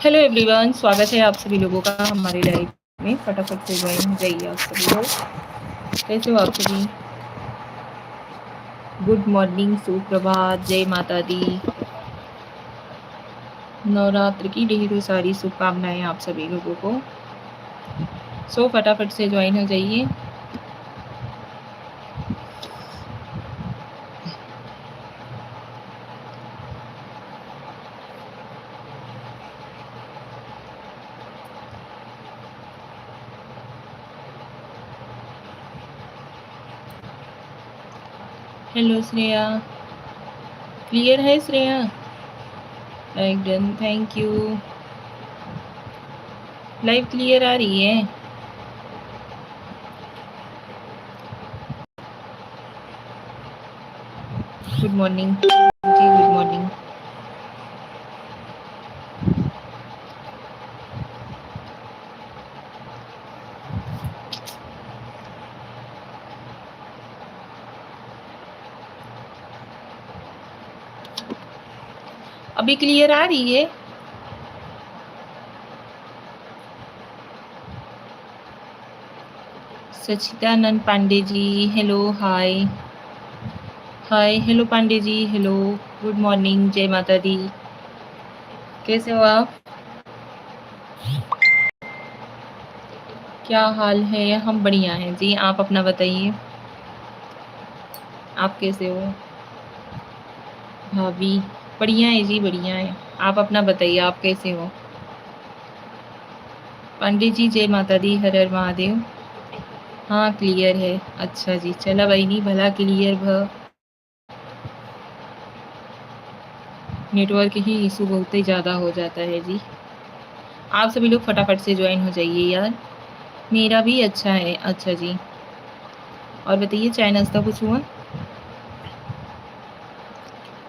Hello everyone, स्वागत है आप सभी लोगों का हमारे लाइव में। फटाफट से ज्वाइन हो जाइए आप सभी लोग। कैसे हो आप सभी? गुड मॉर्निंग, सुप्रभात, जय माता दी। नवरात्र की ढेरों सारी शुभकामनाएं आप सभी लोगों को। सो फटाफट से ज्वाइन हो जाइए। हेलो श्रेया, क्लियर है श्रेया? एकदम थैंक यू। लाइव क्लियर आ रही है? गुड मॉर्निंग जी, गुड मॉर्निंग। अभी क्लियर आ रही है? सचिदानंद पांडे जी, हेलो, हाय हाय। Hello Pandey ji, hello, good morning, जय माता दी। कैसे हो आप? क्या हाल है? हम बढ़िया हैं जी, आप अपना बताइए, आप कैसे हो? भाभी बढ़िया है जी, बढ़िया है। आप अपना बताइए, आप कैसे हो? पांडे जी, जय माता दी, हर हर महादेव। हाँ क्लियर है। अच्छा जी, चला भाई, नहीं भला क्लियर भ। नेटवर्क ही इशू बहुत ही ज़्यादा हो जाता है जी। आप सभी लोग फटाफट से ज्वाइन हो जाइए यार। मेरा भी अच्छा है। अच्छा जी, और बताइए, चाय नाश्ता कुछ हुआ?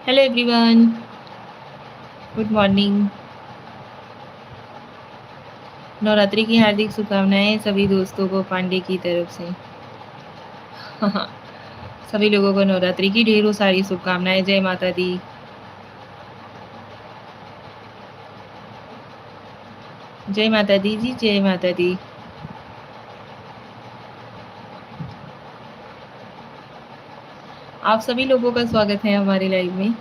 Hello everyone, good morning. Navratri की हार्दिक शुभकामनाएं सभी दोस्तों को पांडे की तरफ से। सभी लोगों को नवरात्रि की ढेरों सारी शुभकामनाएं। जय माता दी। जय माता दी जी, जय माता दी। आप सभी लोगों का स्वागत है हमारे लाइव में।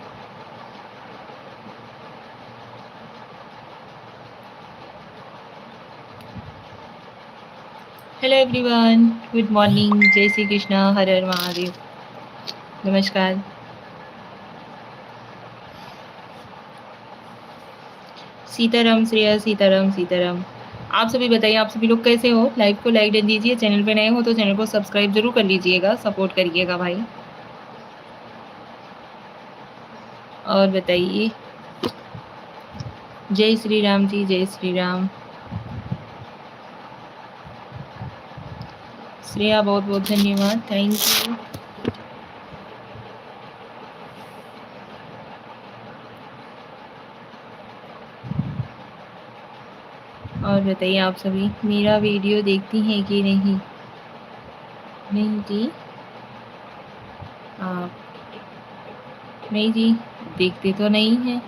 हेलो एवरीवन, गुड मॉर्निंग, जय श्री कृष्णा, हर हर महादेव, नमस्कार। सीताराम श्रेया, सीताराम सीताराम। आप सभी बताइए, आप सभी लोग कैसे हो? लाइव को लाइक दे दीजिए। चैनल पे नए हो तो चैनल को सब्सक्राइब जरूर कर लीजिएगा, सपोर्ट करिएगा भाई। और बताइए, जय श्री राम जी, जय श्री राम। श्रेया बहुत बहुत धन्यवाद, थैंक यू। और बताइए, आप सभी मेरा वीडियो देखती हैं कि नहीं? नहीं जी, आप नहीं जी, देखते तो नहीं हैं।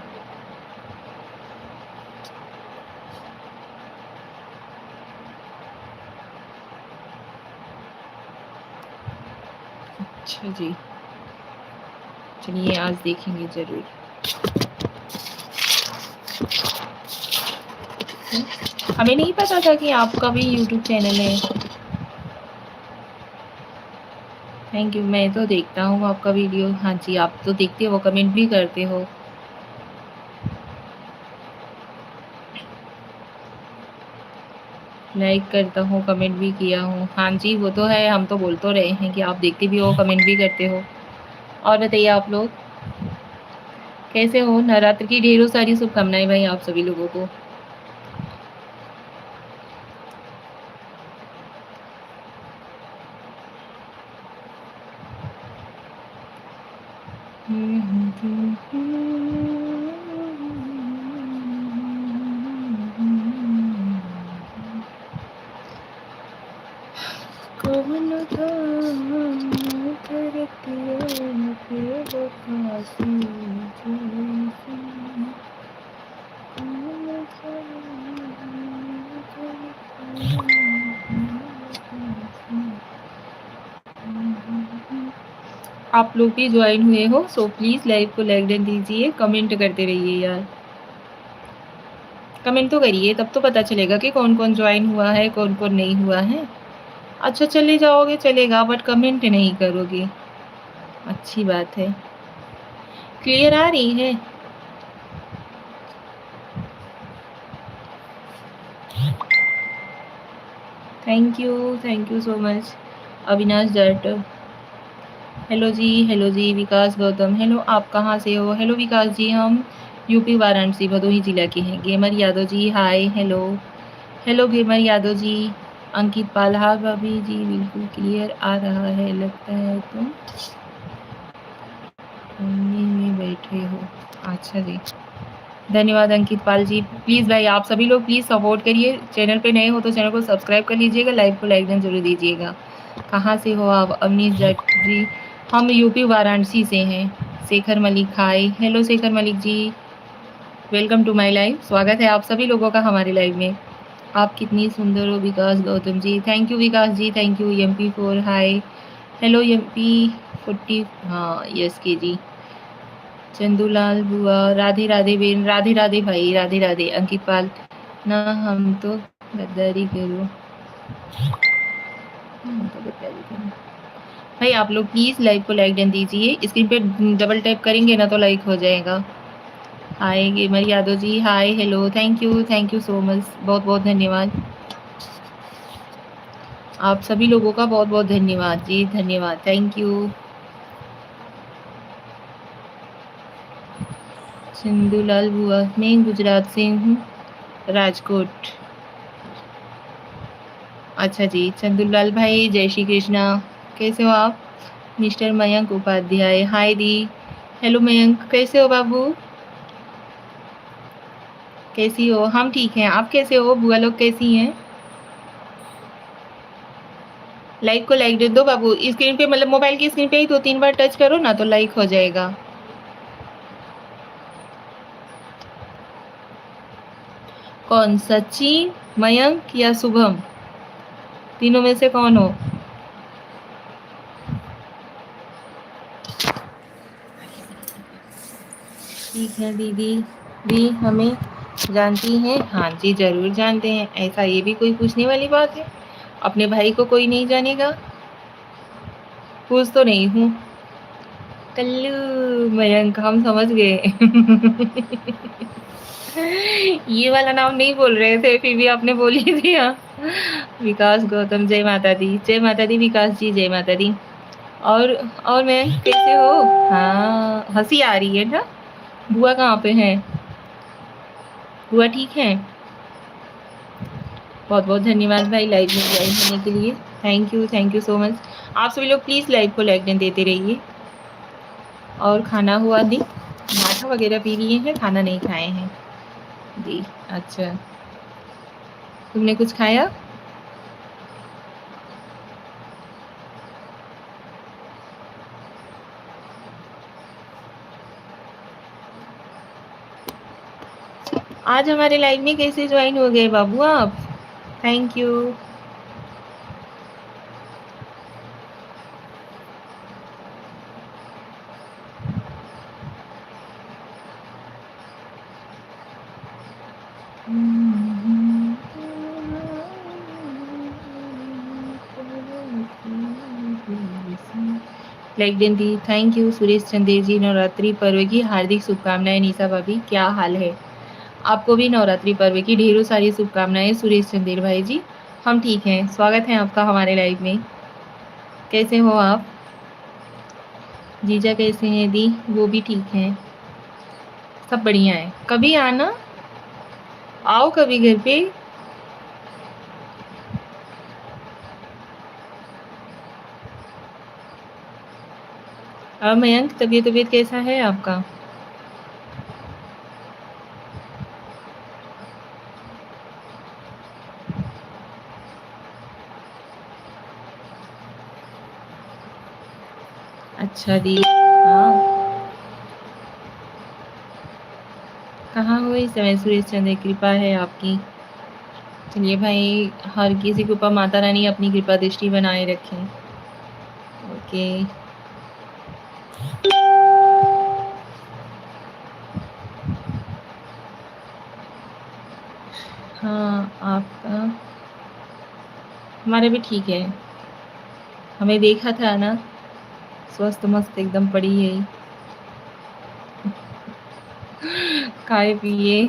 अच्छा जी, चलिए आज देखेंगे जरूर। हमें नहीं पता था कि आपका भी यूट्यूब चैनल है। थैंक यू, मैं तो देखता हूँ आपका वीडियो। हाँ जी, आप तो देखते हो, कमेंट भी करते हो। लाइक करता हूँ, कमेंट भी किया हूँ। हाँ जी, वो तो है, हम तो बोल तो रहे हैं कि आप देखते भी हो, कमेंट भी करते हो। और बताइए, आप लोग कैसे हो? नवरात्र की ढेरों सारी शुभकामनाएं भाई आप सभी लोगों को। आप लोग भी ज्वाइन हुए हो, सो प्लीज़ लाइव को लाइक डन दीजिए, कमेंट करते रहिए यार। कमेंट तो करिए, तब तो पता चलेगा कि कौन कौन ज्वाइन हुआ है, कौन कौन नहीं हुआ है। अच्छा चले जाओगे चलेगा, बट कमेंट नहीं करोगे, अच्छी बात है। क्लियर आ रही है? Thank you so much Avinash Jat. Hello ji Vikas Gautam, hello आप कहाँ से हो? हेलो विकास जी, हम यूपी वाराणसी भदोही जिला के हैं। Gamer Yadav ji hi, hello gamer Yadav जी। अंकित पाल, हाँ भाभी जी बिल्कुल क्लियर आ रहा है, लगता है तुम घूमने में बैठे हो। अच्छा जी, धन्यवाद अंकित पाल जी। प्लीज़ भाई आप सभी लोग प्लीज़ सपोर्ट करिए, चैनल पे नए हो तो चैनल को सब्सक्राइब कर लीजिएगा, लाइव को लाइक देना जरूर दीजिएगा। कहाँ से हो आप? अवनीश जट जी, हम यूपी वाराणसी से हैं। Shekhar Malik hi, hello Shekhar Malik ji, welcome to my live. स्वागत है आप सभी लोगों का हमारे लाइव में। आप कितनी सुंदर हो Vikas Gautam ji, thank you Vikas ji, thank you. MP4 hi, hello MP40, हाँ यस के जी। चंदूलाल बुआ, राधे राधे बेन, राधे राधे भाई, राधे राधे। अंकित पाल, ना हम तो गद्दारी करो, हम तो गद्दारी करो। भाई आप लोग प्लीज़ लाइव को लाइक डन दीजिए, स्क्रीन पे डबल टैप करेंगे ना तो लाइक हो जाएगा। Hi gamer Yadav ji hi, hello, thank you so much, बहुत बहुत धन्यवाद। आप सभी लोगों का बहुत बहुत धन्यवाद जी, धन्यवाद, थैंक यू। चंदूलाल बुआ, मैं गुजरात से हूँ, राजकोट। अच्छा जी, चंदूलाल भाई जय श्री कृष्णा, कैसे हो आप? मिस्टर मयंक उपाध्याय हाय दी, हेलो मयंक, कैसे हो बाबू? कैसी हो? हम ठीक हैं, आप कैसे हो? बुआ लोग कैसी हैं? लाइक को लाइक दे दो बाबू, स्क्रीन पे मतलब मोबाइल की स्क्रीन पे ही 2-3 बार टच करो ना तो लाइक हो जाएगा। कौन, सचिन, मयंक या शुभम? तीनों में से कौन हो? ठीक है दीदी भी हमें जानती हैं? हाँ जी जरूर जानते हैं, ऐसा ये भी कोई पूछने वाली बात है? अपने भाई को कोई नहीं जानेगा? पूछ तो नहीं हूँ। कल्लू मयंक, हम समझ गए। ये वाला नाम नहीं बोल रहे थे, फिर भी आपने बोल ही दिया। विकास गौतम, जय माता दी विकास जी, जय माता दी। और और मैं कैसे हो? हाँ हंसी आ रही है ना? बुआ कहाँ पे है? बुआ ठीक है? बहुत बहुत धन्यवाद भाई लाइव में ज्वाइन होने के लिए, थैंक यू सो मच। आप सभी लोग प्लीज़ लाइव को लाइक देते रहिए। और खाना हुआ दी, माठा वगैरह पी लिए हैं, खाना नहीं खाए हैं जी। अच्छा, तुमने कुछ खाया? आज हमारे लाइव में कैसे ज्वाइन हो गए बाबू आप? Thank you. लाइक दिन दी, थैंक यू। सुरेश चंदेर जी, नवरात्रि पर्व की हार्दिक शुभकामनाएं। निशा भाभी क्या हाल है? आपको भी नवरात्रि पर्व की ढेरों सारी शुभकामनाएं सुरेश चंदेर भाई जी। हम ठीक हैं, स्वागत है आपका हमारे लाइव में। कैसे हो आप? जीजा कैसे हैं दी? वो भी ठीक हैं, सब बढ़िया है। कभी आना, आओ कभी घर पे। अब मयंक तबीयत कैसा है आपका? अच्छा दी, हाँ कहाँ हो इस समय सुरेश चंद्र? कृपा है आपकी। चलिए भाई, हर किसी के ऊपर माता रानी अपनी कृपा दृष्टि बनाए रखें। ओके। हाँ, आपका हमारा भी ठीक है। हमें देखा था ना, स्वस्थ मस्त एकदम पड़ी है। खाए पिए।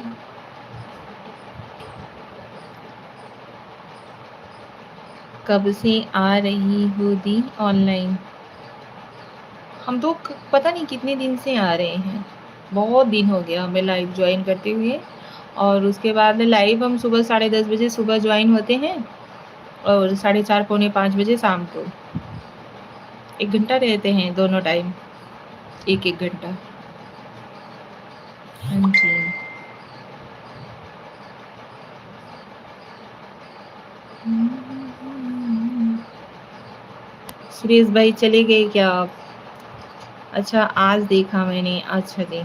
कब से आ रही हो दी ऑनलाइन? हम तो पता नहीं कितने दिन से आ रहे हैं, बहुत दिन हो गया हमें लाइव ज्वाइन करते हुए। और उसके बाद लाइव हम सुबह 10:30 बजे सुबह ज्वाइन होते हैं और 4:30 पौने 5 बजे शाम को 1 घंटा रहते हैं दोनों टाइम, एक एक घंटा। हाँ जी। सुरेश भाई चले गए क्या आप? अच्छा, आज देखा मैंने। अच्छा जी।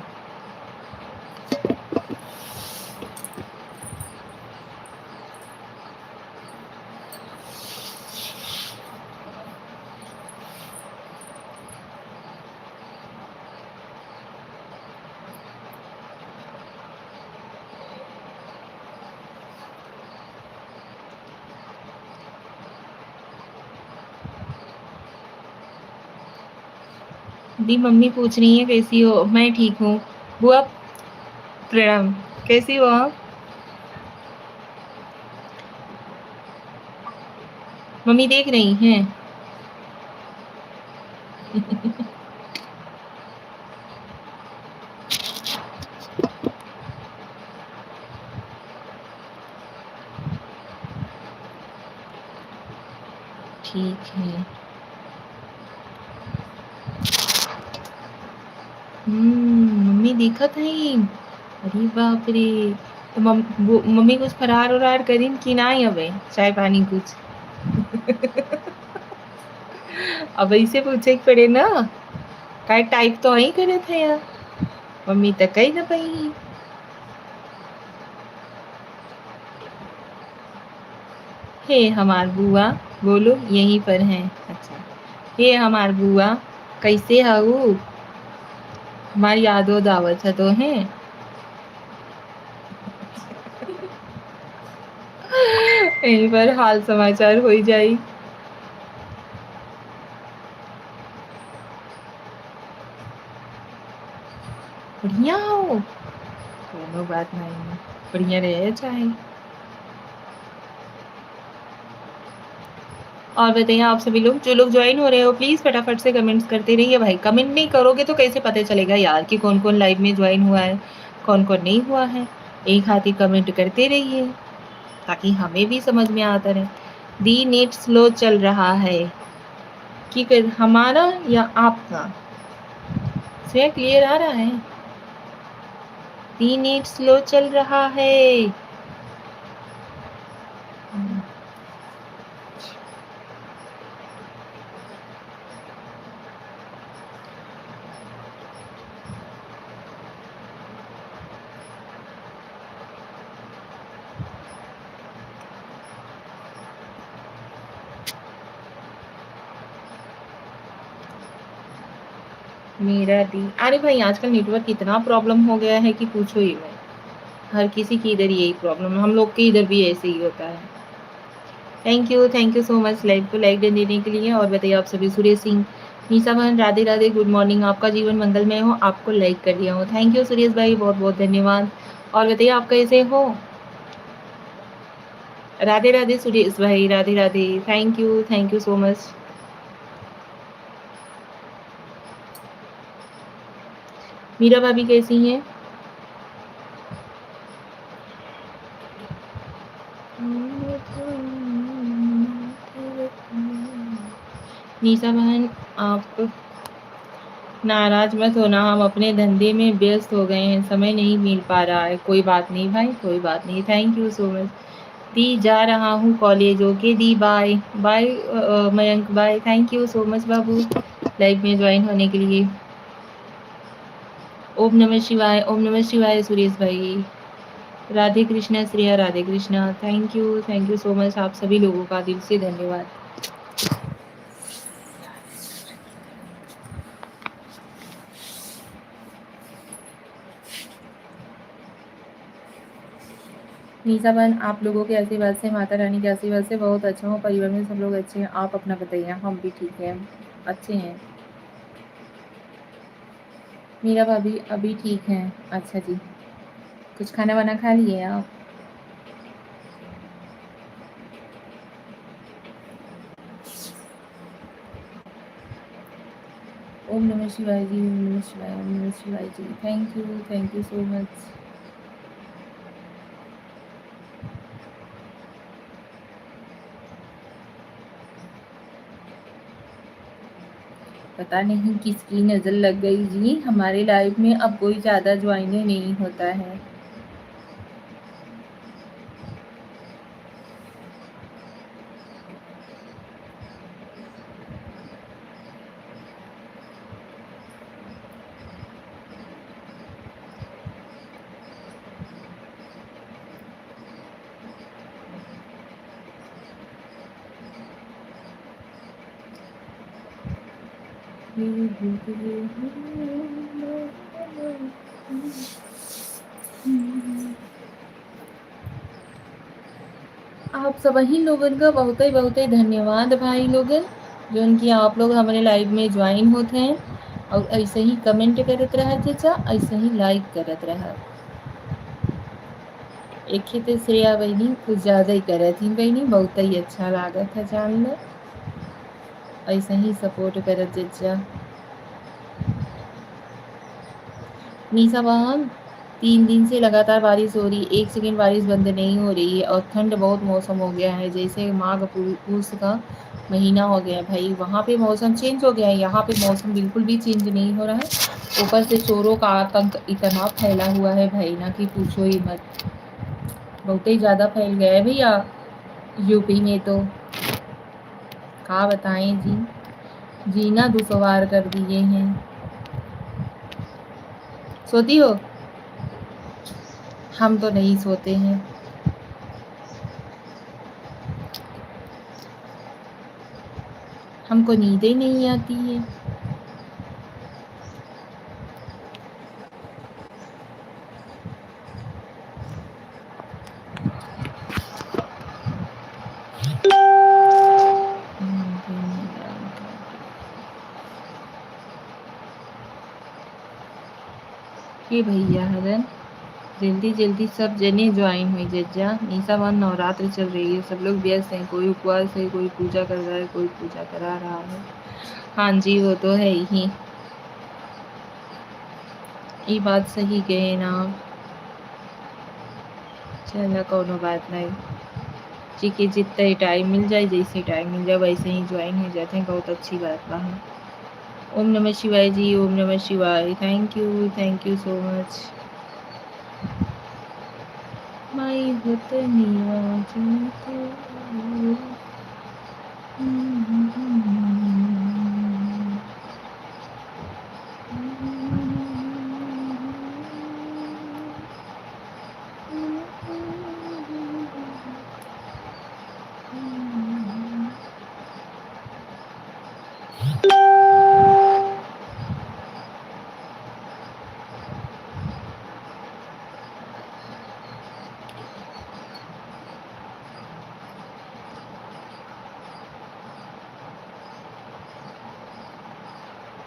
दी मम्मी पूछ रही है कैसी हो? मैं ठीक हूँ। बुआ प्रणाम। कैसी हो आप? मम्मी देख रही हैं। ठीक है। मम्मी देखत हई। अरे बाप रे! तो मम्मी कुछ फरार उरार करीन कि ना अबे चाय पानी कुछ? अब ऐसे पूछे के पड़े ना, काय टाइप तो ही करे थे यार। मम्मी तो कही ना पाई। हे हमार बुआ, बोलो यहीं पर हैं। अच्छा, हे हमार बुआ कैसे हऊ? हमारी यादो दावत है तो है। यहीं पर हाल समाचार हो जाई। बढ़िया हो, कोनो बात नहीं, बढ़िया रहे चाहे। और बताइए आप सभी लोग जो लोग ज्वाइन हो रहे हो प्लीज़ फटाफट से कमेंट्स करते रहिए भाई। कमेंट नहीं करोगे तो कैसे पता चलेगा यार कि कौन कौन लाइव में ज्वाइन हुआ है, कौन कौन नहीं हुआ है। एक हाथ ही कमेंट करते रहिए ताकि हमें भी समझ में आता रहे। दी नेट स्लो चल रहा है कि हमारा या आपका? से क्लियर आ रहा है? दी नेट स्लो चल रहा है। मेरा दी, अरे भाई आजकल नेटवर्क इतना प्रॉब्लम हो गया है कि पूछो ही मत। हर किसी की इधर यही प्रॉब्लम है, हम लोग के इधर भी ऐसे ही होता है। Thank you so much live को लाइक देने के लिए। और बताइए आप सभी। सुरेश सिंह, निशा बहन राधे राधे, गुड मॉर्निंग, आपका जीवन मंगलमय हो, आपको लाइक कर दिया हूँ। थैंक यू सुरेश भाई, बहुत बहुत धन्यवाद। और बताइए आप कैसे हो? राधे राधे सुरेश भाई, Radhe Radhe. Thank you so much. Meera भाभी कैसी हैं? निशा बहन आप नाराज मत होना, हम अपने धंधे में व्यस्त हो गए हैं, समय नहीं मिल पा रहा है। कोई बात नहीं भाई, कोई बात नहीं। Thank you so much. दी जा रहा हूँ कॉलेज। ओके दी, bye bye. Mayank bye. Thank you so much बाबू लाइव में ज्वाइन होने के लिए। ओम नमः शिवाय, ओम नमः शिवाय सुरेश भाई। Radhe Krishna Shreya, Radhe Krishna. Thank you so much आप सभी लोगों का दिल से धन्यवाद। नीसाबन, आप लोगों के आशीर्वाद से, माता रानी के आशीर्वाद से बहुत अच्छा हूँ। परिवार में सब लोग अच्छे हैं। आप अपना बताइए। हम भी ठीक हैं, अच्छे हैं। मीरा भाभी अभी ठीक हैं। अच्छा जी, कुछ खाना वाना खा लिए आप? ओम नमः शिवाय जी, ओम नमः शिवाय, ओम नमः शिवाय जी। Thank you so much. पता नहीं किसकी नज़र लग गई जी, हमारे लाइफ में अब कोई ज़्यादा ज्वाइन नहीं होता है। आप सभी लोगन का बहुत ही धन्यवाद भाई लोगन, जो उनकी आप लोग हमारे लाइव में ज्वाइन होते हैं और ऐसे ही कमेंट करत रहा चाचा, ऐसे ही लाइक करत रहा। एक ही तो श्रेया बहनी कुछ ज़्यादा ही करत थी बहनी, बहुत ही अच्छा लागत है जानना। ऐसे ही सपोर्ट करत चाचा। निशा बहन, 3 दिन से लगातार बारिश हो रही, 1 सेकंड बारिश बंद नहीं हो रही है और ठंड बहुत मौसम हो गया है, जैसे माघ पूस का महीना हो गया है भाई। वहाँ पे मौसम चेंज हो गया है, यहाँ पे मौसम बिल्कुल भी चेंज नहीं हो रहा है। ऊपर से चोरों का आतंक इतना फैला हुआ है भाई ना कि पूछो ही मत। बहुत ही ज़्यादा फैल गया है भैया यूपी में तो, क्या बताएं जी, जीना दुश्वार कर दिए हैं। सोती हो? हम तो नहीं सोते हैं। हमको नींदें नहीं आती है। हे भैया हरन, जल्दी जल्दी सब जने ज्वाइन हुई जज्जा। निशा वन नवरात्र चल रही है, सब लोग व्यस्त हैं, कोई उपवास है, कोई पूजा कर रहा है, कोई पूजा करा रहा है। हाँ जी, वो तो है ही। ये बात सही कहे ना आप। चलो कोनो बात नहीं जी, के जितना ही टाइम मिल जाए, जैसे टाइम मिल जाए वैसे ही ज्वाइन हो जाते हैं, बहुत अच्छी बात बा है। ओम नमः शिवाय जी, ओम नमः शिवाय। Thank you so much. माई होतनिया जीते।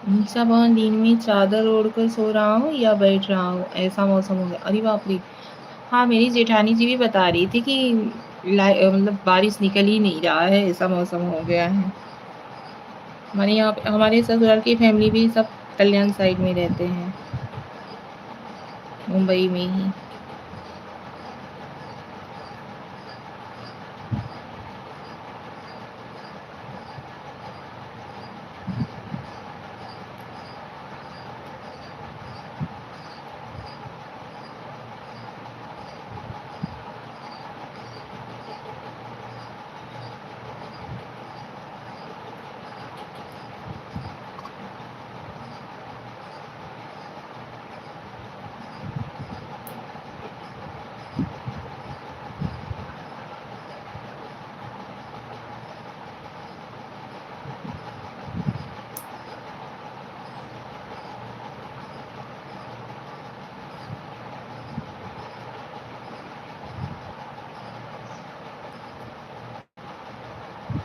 निशा बहन, दिन में चादर ओढ़कर सो रहा हूँ या बैठ रहा हूँ, ऐसा मौसम हो गया। अरे बाप रे! हाँ, मेरी जेठानी जी भी बता रही थी कि मतलब बारिश निकल ही नहीं रहा है, ऐसा मौसम हो गया है। हमारे यहाँ पे, हमारे ससुराल की फैमिली भी सब कल्याण साइड में रहते हैं, मुंबई में ही।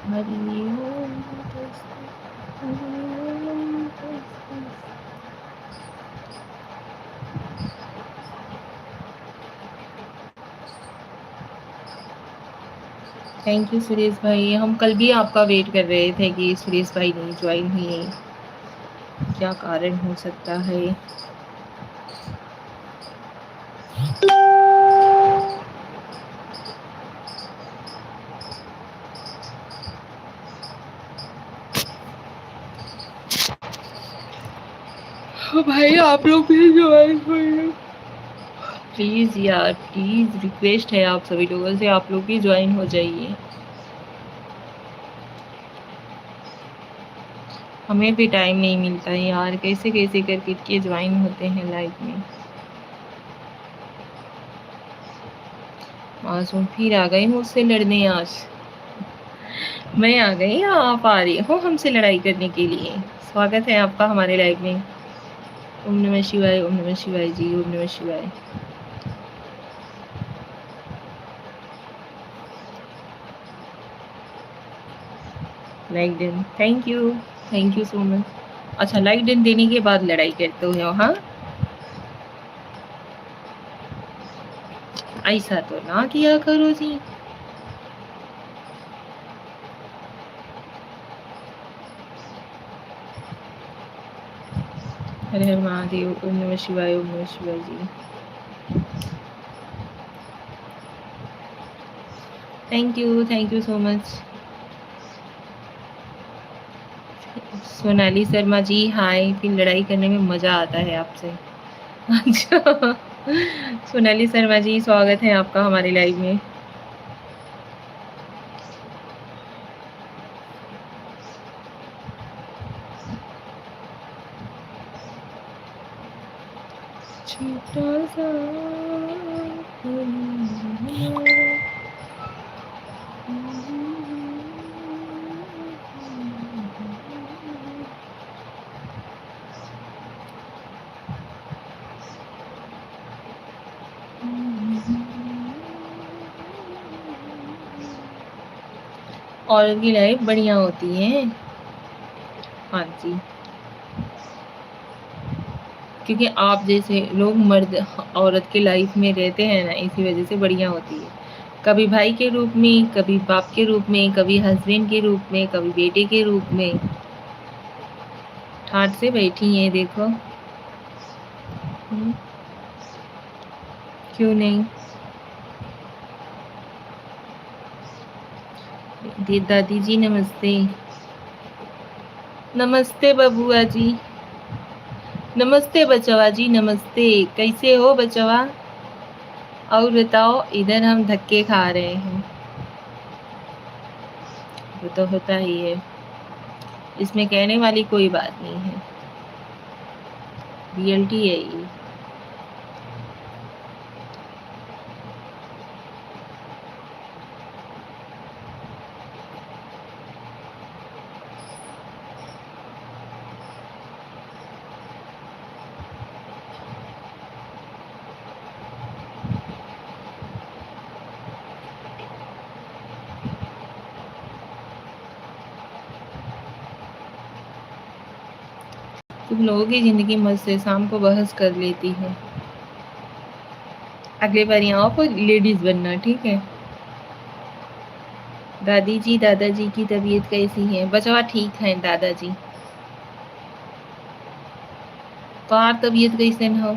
हरि ओम तस्मै, हरि ओम तस्मै। थैंक यू सुरेश भाई, हम कल भी आपका वेट कर रहे थे कि सुरेश भाई नहीं ज्वाइन हुए, क्या कारण हो सकता है। भाई आप लोग भी ज्वाइन करिए प्लीज़ यार, प्लीज़ रिक्वेस्ट है आप सभी लोगों से, आप लोग भी ज्वाइन हो जाइए। हमें भी टाइम नहीं मिलता है यार, कैसे कैसे करके ज्वाइन होते हैं लाइव में। मासूम फिर आ गई मुझसे लड़ने आज। मैं आ गई या आप आ रही हो हमसे लड़ाई करने के लिए? स्वागत है आपका हमारे लाइव में। ओम नमः शिवाय, ओम नमः शिवाय जी, ओम नमः शिवाय। Like done, thank you so much. अच्छा, लाइक डन देने के बाद लड़ाई करते हो? हाँ, ऐसा तो ना किया करो जी। हर हर महादेव, ओम नमः शिवाय, ओम नमः शिवाय जी। Thank you so much. Sonali Sharma ji hi, फिर लड़ाई करने में मज़ा आता है आपसे। अच्छा, सोनाली शर्मा जी स्वागत है आपका हमारे लाइव में। छोटा सा औरत की लाइफ बढ़िया होती है। हाँ जी, क्योंकि आप जैसे लोग मर्द औरत के लाइफ में रहते हैं ना, इसी वजह से बढ़िया होती है। कभी भाई के रूप में, कभी बाप के रूप में, कभी हस्बैंड के रूप में, कभी बेटे के रूप में। ठाट से बैठी हैं देखो। क्यों नहीं? दादी जी नमस्ते। नमस्ते बबुआ जी। नमस्ते बचवा जी, नमस्ते। कैसे हो बचवा? और बताओ, इधर हम धक्के खा रहे हैं। वो तो होता ही है, इसमें कहने वाली कोई बात नहीं है, रियलिटी है ये। तुम लोगों की ज़िंदगी मुझसे शाम को बहस कर लेती है। अगले बार यहाँ पर लेडीज़ बनना, ठीक है? दादी जी, दादाजी की तबीयत कैसी है? बचवा ठीक है दादाजी। तो आप तबीयत कैसे न हो?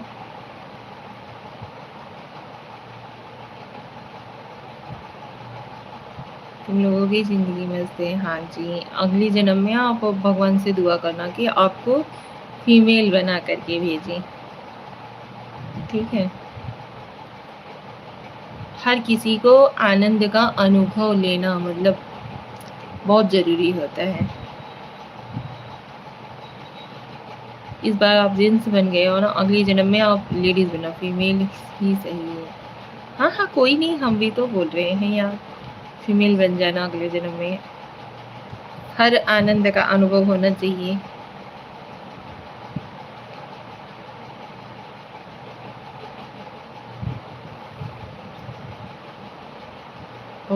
तुम लोगों की ज़िंदगी में से, हाँ जी, अगली जन्म में आप भगवान से दुआ करना कि आपको फीमेल बना करके भेजें, ठीक है? हर किसी को आनंद का अनुभव लेना मतलब बहुत ज़रूरी होता है। इस बार आप जेंट्स बन गए हो ना, अगली जन्म में आप लेडीज़ बनना, फीमेल ही सही है। हाँ हाँ, कोई नहीं, हम भी तो बोल रहे हैं यार, फीमेल बन जाना अगले जन्म में। हर आनंद का अनुभव होना चाहिए।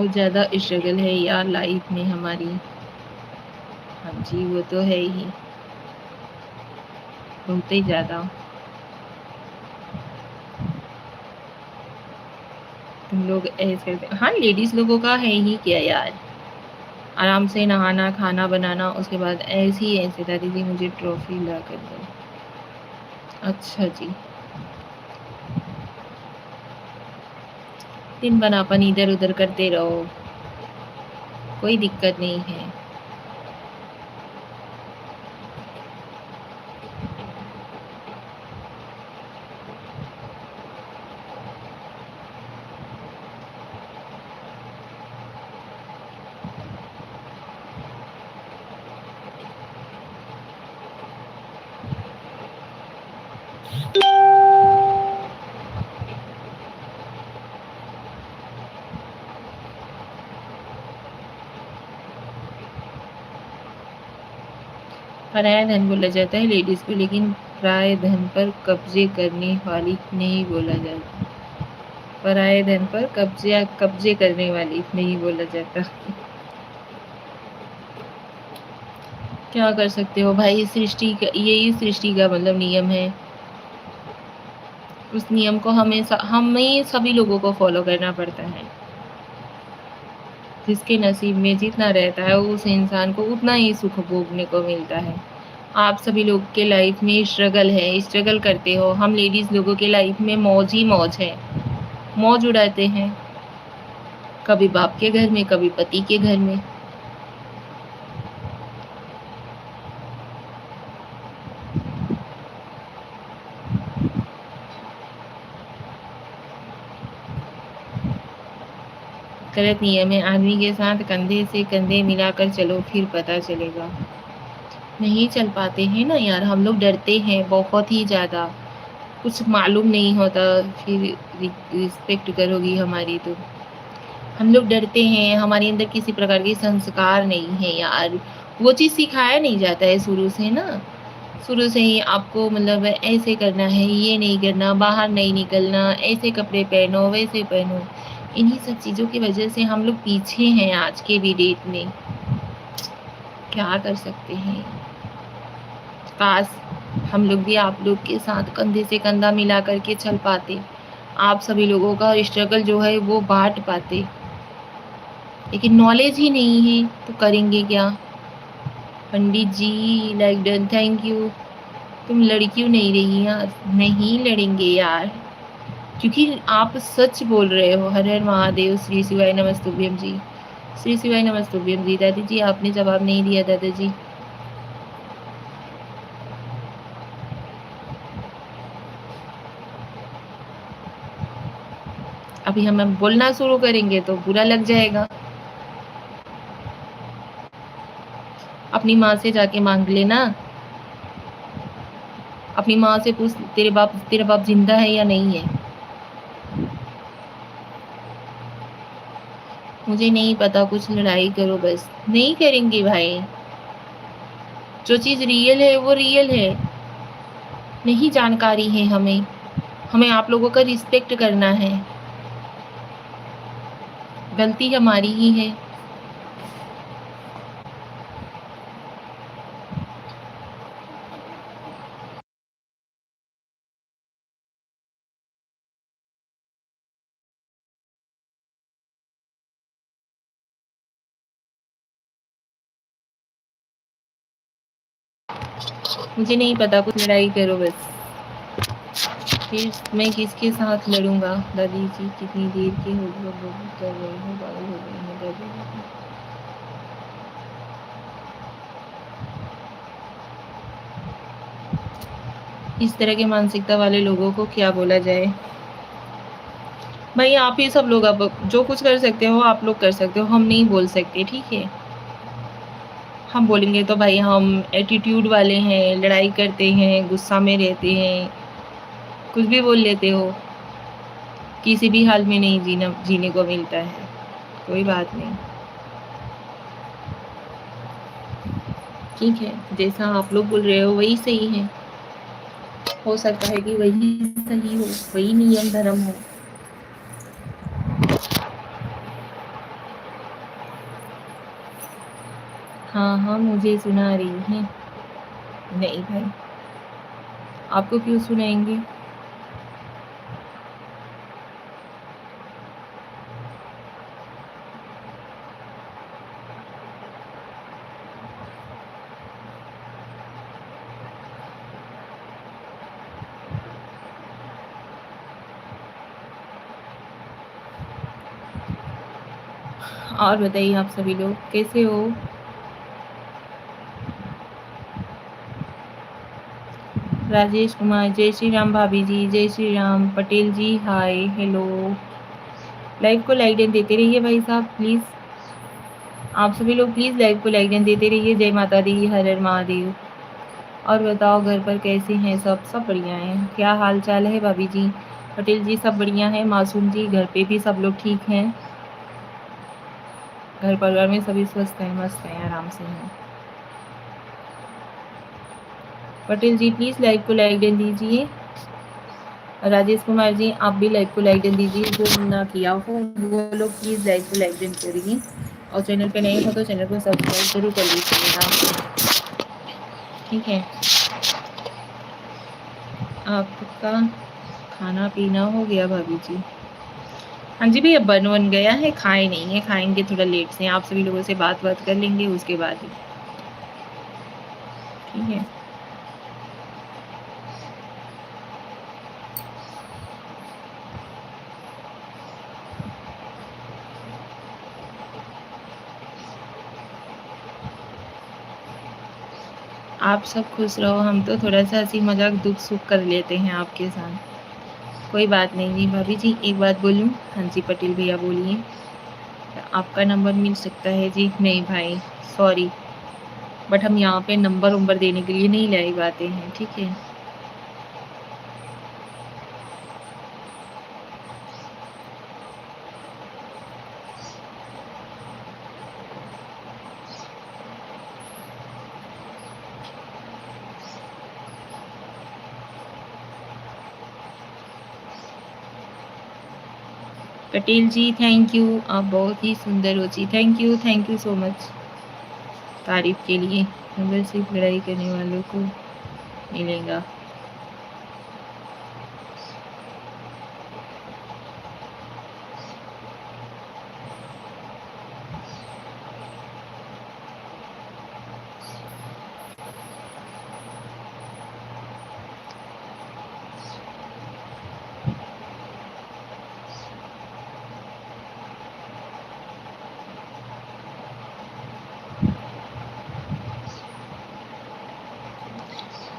बहुत ज़्यादा स्ट्रगल है यार लाइफ में हमारी। हाँ जी, वो तो है ही, बहुत ही ज़्यादा। तुम लोग ऐसे करते, हाँ लेडीज़ लोगों का है ही क्या यार, आराम से नहाना, खाना बनाना, उसके बाद ऐसे ही ऐसे दादी जी मुझे ट्रॉफी ला कर दो। अच्छा जी, दिन भर अपन इधर उधर करते रहो, कोई दिक्कत नहीं है। पराया धन बोला जाता है लेडीज़ को, लेकिन पराये धन पर कब्जे करने वाली नहीं बोला जाता। पराये धन पर कब्जे करने वाली नहीं बोला जाता। क्या कर सकते हो भाई, सृष्टि का यही सृष्टि का मतलब नियम है। उस नियम को हमें सभी लोगों को फॉलो करना पड़ता है। जिसके नसीब में जितना रहता है उस इंसान को उतना ही सुख भोगने को मिलता है। आप सभी लोग के लाइफ में स्ट्रगल है, स्ट्रगल करते हो। हम लेडीज़ लोगों के लाइफ में मौज ही मौज है, मौज उड़ाते हैं, कभी बाप के घर में, कभी पति के घर में। गलत नियम है, आदमी के साथ कंधे से कंधे मिलाकर चलो, फिर पता चलेगा। नहीं चल पाते हैं ना यार, हम लोग डरते हैं बहुत ही ज़्यादा, कुछ मालूम नहीं होता, फिर रिस्पेक्ट करोगी हमारी तो। हम लोग डरते हैं, हमारे अंदर किसी प्रकार के संस्कार नहीं है यार, वो चीज़ सिखाया नहीं जाता है शुरू से ना। शुरू से ही आपको मतलब ऐसे करना है, ये नहीं करना, बाहर नहीं निकलना, ऐसे कपड़े पहनो, वैसे पहनो। इन्हीं सब चीज़ों की वजह से हम लोग पीछे हैं आज के भी डेट में। क्या कर सकते हैं। काश हम लोग भी आप लोग के साथ कंधे से कंधा मिला करके चल पाते, आप सभी लोगों का स्ट्रगल जो है वो बांट पाते, लेकिन नॉलेज ही नहीं है तो करेंगे क्या। पंडित जी लाइक डन, थैंक यू। तुम लड़ क्यों नहीं रही यार, नहीं लड़ेंगे यार, क्योंकि आप सच बोल रहे हो। हर हर महादेव, श्री शिवाय नमस्तुभ्यम जी, श्री शिवाय नमस्तुभ्यम जी। दादी जी आपने जवाब नहीं दिया दादाजी। अभी हम बोलना शुरू करेंगे तो बुरा लग जाएगा। अपनी माँ से जाके मांग लेना, अपनी माँ से पूछ, तेरा बाप जिंदा है या नहीं है। मुझे नहीं पता, कुछ लड़ाई करो बस। नहीं करेंगे भाई, जो चीज़ रियल है वो रियल है। नहीं जानकारी है हमें, हमें आप लोगों का रिस्पेक्ट करना है। गलती हमारी ही है। मुझे नहीं पता, कुछ लड़ाई करो बस। फिर मैं किसके साथ लड़ूंगा। दादी जी कितनी देर के हो कर रहे हो, पागल हो गए हैं दादी जी। इस तरह के मानसिकता वाले लोगों को क्या बोला जाए। भाई आप ही सब लोग अब जो कुछ कर सकते हो आप लोग कर सकते हो, हम नहीं बोल सकते, ठीक है। हम बोलेंगे तो भाई हम एटीट्यूड वाले हैं, लड़ाई करते हैं, गुस्सा में रहते हैं, कुछ भी बोल लेते हो। किसी भी हाल में नहीं जीने को मिलता है, कोई बात नहीं, ठीक है। जैसा आप लोग बोल रहे हो वही सही है, हो सकता है कि वही सही हो, वही नियम धर्म हो। हाँ हाँ, मुझे सुना रही हैं। नहीं भाई, आपको क्यों सुनाएंगे? और बताइए, आप सभी लोग कैसे हो? राजेश कुमार, जय श्री राम भाभी जी, जय श्री राम। पटेल जी हाय, हेलो। लाइव को लाइक एंड देते रहिए भाई साहब प्लीज़। आप सभी लोग प्लीज़ लाइव को लाइक एंड देते रहिए। जय माता दी, हर हर महादेव। और बताओ घर पर कैसे हैं सब? सब बढ़िया हैं। क्या हाल चाल है भाभी जी? पटेल जी सब बढ़िया है। मासूम जी घर पे भी सब लोग ठीक हैं? घर परिवार में सभी स्वस्थ हैं, मस्त हैं, आराम से हैं? पटेल जी प्लीज़ लाइव को लाइक एंड दीजिए। राजेश कुमार जी आप भी लाइव को लाइक एंड दीजिए। जो ना किया हो वो लोग प्लीज़ लाइव को लाइक एंड करिए। और चैनल पे नए हो तो चैनल को सब्सक्राइब जरूर कर लीजिएगा, ठीक है? आपका खाना पीना हो गया भाभी जी? हाँ जी भैया, बन गया है, खाए नहीं है, खाएंगे थोड़ा लेट से। आप सभी लोगों से बात कर लेंगे उसके बाद ही, ठीक है? आप सब खुश रहो, हम तो थोड़ा सा हंसी मजाक दुख सुख कर लेते हैं आपके साथ। कोई बात नहीं जी भाभी जी। एक बात बोलूँ? हाँ जी पटेल भैया बोलिए। आपका नंबर मिल सकता है जी? नहीं भाई, सॉरी, बट हम यहाँ पे नंबर वंबर देने के लिए नहीं लाइव आते हैं, ठीक है? पटेल जी थैंक यू, आप बहुत ही सुंदर हो जी। थैंक यू सो मच तारीफ के लिए। नंबर सिर्फ लड़ाई करने वालों को मिलेगा।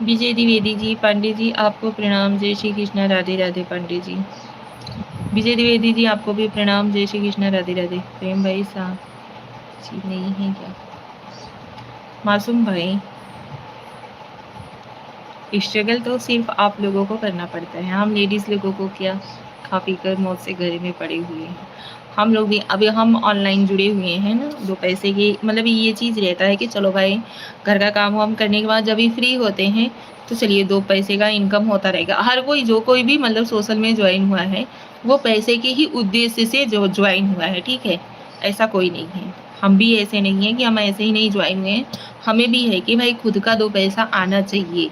विजय द्विवेदी जी, पांडे जी आपको प्रणाम। जय श्री कृष्णा, राधे राधे पांडे जी। विजय द्विवेदी जी आपको भी प्रणाम। जय श्री कृष्णा, राधे राधे। प्रेम भाई साहब जी नहीं है क्या? मासूम भाई, स्ट्रगल तो सिर्फ आप लोगों को करना पड़ता है, हम लेडीज़ लोगों को क्या? खा पी कर मौत से घर में पड़े हुए हैं। हम लोग भी अभी हम ऑनलाइन जुड़े हुए हैं ना, दो पैसे की मतलब ये चीज़ रहता है कि चलो भाई घर का काम वाम करने के बाद जब भी फ्री होते हैं तो चलिए दो पैसे का इनकम होता रहेगा। हर कोई जो कोई भी मतलब सोशल में ज्वाइन हुआ है वो पैसे के ही उद्देश्य से जो ज्वाइन हुआ है, ठीक है? ऐसा कोई नहीं है। हम भी ऐसे नहीं हैं कि हम ऐसे ही नहीं ज्वाइन हुए हैं। हमें भी है कि भाई खुद का दो पैसा आना चाहिए।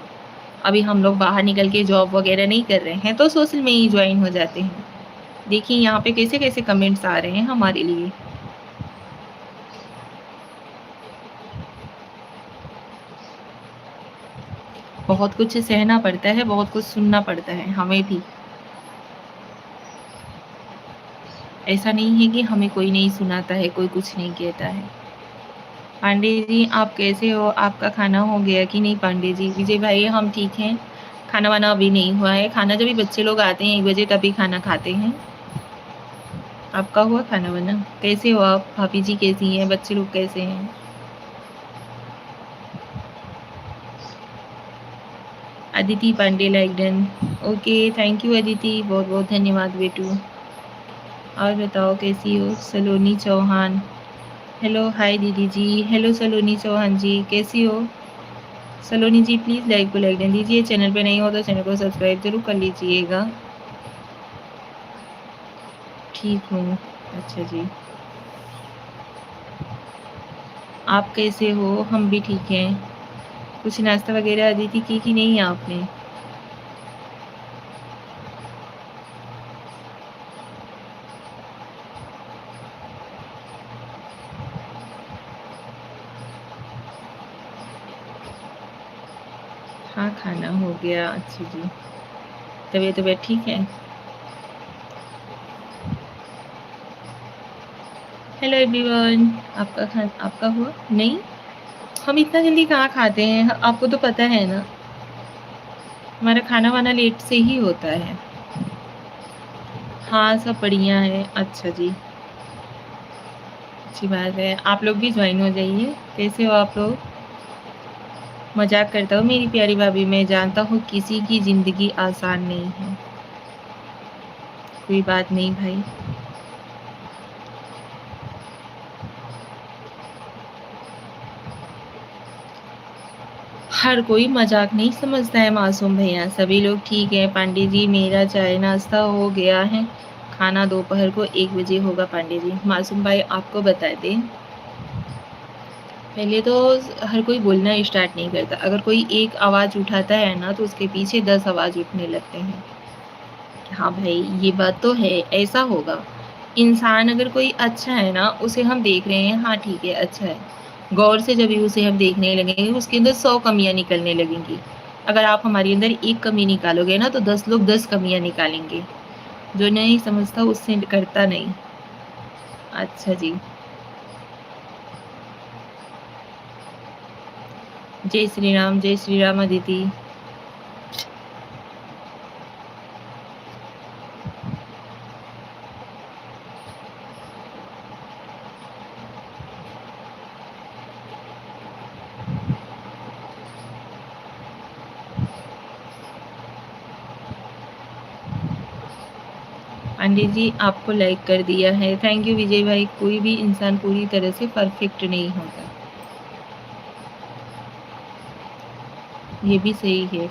अभी हम लोग बाहर निकल के जॉब वगैरह नहीं कर रहे हैं तो सोशल में ही ज्वाइन हो जाते हैं। देखिए यहाँ पे कैसे कैसे कमेंट्स आ रहे हैं हमारे लिए। बहुत कुछ सहना पड़ता है, बहुत कुछ सुनना पड़ता है हमें भी। ऐसा नहीं है कि हमें कोई नहीं सुनाता है, कोई कुछ नहीं कहता है। पांडे जी आप कैसे हो? आपका खाना हो गया कि नहीं पांडे जी? विजय भाई हम ठीक हैं। खाना वाना अभी नहीं हुआ है, खाना जब भी बच्चे लोग आते हैं 1 बजे तभी खाना खाते हैं। आपका हुआ खाना वाना? कैसे हो आप? भाभी जी कैसी हैं? बच्चे लोग कैसे हैं? Aditi Pandey like done. Okay, thank you Aditi, बहुत बहुत धन्यवाद बेटू। और बताओ कैसी हो? सलोनी चौहान, हेलो हाय दीदी जी। हेलो सलोनी चौहान जी, कैसी हो? सलोनी जी प्लीज़ लाइक को लाइक डन दीजिए। चैनल पे नहीं हो तो चैनल को सब्सक्राइब जरूर कर लीजिएगा। ठीक हूँ, अच्छा जी। आप कैसे हो? हम भी ठीक हैं। कुछ नाश्ता वगैरह अदिति की कि नहीं आपने? हाँ, खाना हो गया। अच्छा जी। तबीयत वबीयत ठीक है? Hello everyone. आपका हुआ? नहीं? हम इतना जल्दी कहाँ खाते हैं? आपको तो पता है ना, हमारा खाना वाना लेट से ही होता है। हाँ, सब बढ़िया है। अच्छा जी, अच्छी बात है। आप लोग भी ज्वाइन हो जाइए। कैसे हो आप लोग? मजाक करता हूँ मेरी प्यारी भाभी, मैं जानता हूँ किसी की ज़िंदगी आसान नहीं है। कोई बात नहीं भाई। हर कोई मजाक नहीं समझता है मासूम भैया। सभी लोग ठीक है पांडे जी। मेरा चाय नाश्ता हो गया है। खाना दोपहर को 1 बजे होगा पांडे जी। मासूम भाई आपको बता दें, पहले तो हर कोई बोलना स्टार्ट नहीं करता। अगर कोई एक आवाज़ उठाता है ना, तो उसके पीछे 10 आवाज़ उठने लगते हैं। हाँ भाई, ये बात तो है, ऐसा होगा। इंसान अगर कोई अच्छा है ना, उसे हम देख रहे हैं, हाँ ठीक है, अच्छा है। गौर से जब भी उसे हम देखने लगेंगे, उसके अंदर 100 कमियाँ निकलने लगेंगी। अगर आप हमारे अंदर एक कमी निकालोगे ना, तो 10 लोग 10 कमियाँ निकालेंगे। जो नहीं समझता उससे करता नहीं। अच्छा जी। जय श्री राम अदिति। पांडे जी आपको लाइक कर दिया है। थैंक यू विजय भाई। कोई भी इंसान पूरी तरह से परफेक्ट नहीं होता, ये भी सही है।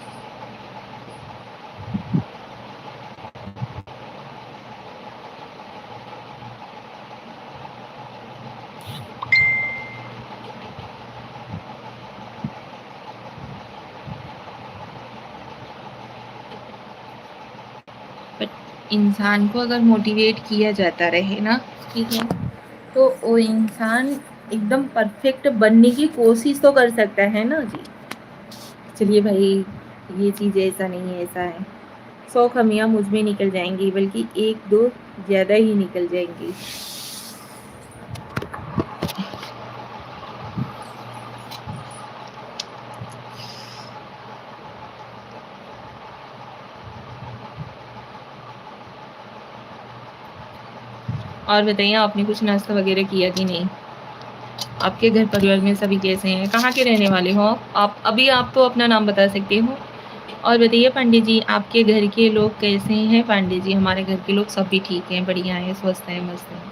बट इंसान को अगर मोटिवेट किया जाता रहे ना, ठीक है, तो वो इंसान एकदम परफेक्ट बनने की कोशिश तो कर सकता है ना जी। चलिए भाई, ये चीज़ ऐसा नहीं है, ऐसा है। 100 कमियाँ मुझ में निकल जाएंगी, बल्कि 1-2 ज़्यादा ही निकल जाएंगी। और बताइए, आपने कुछ नाश्ता वगैरह किया कि नहीं? आपके घर परिवार में सभी कैसे हैं? कहाँ के रहने वाले हो आप? अभी आप तो अपना नाम बता सकते हो। और बताइए पांडे जी, आपके घर के लोग कैसे हैं? पांडे जी, हमारे घर के लोग सभी ठीक हैं, बढ़िया हैं, स्वस्थ हैं, मस्त हैं।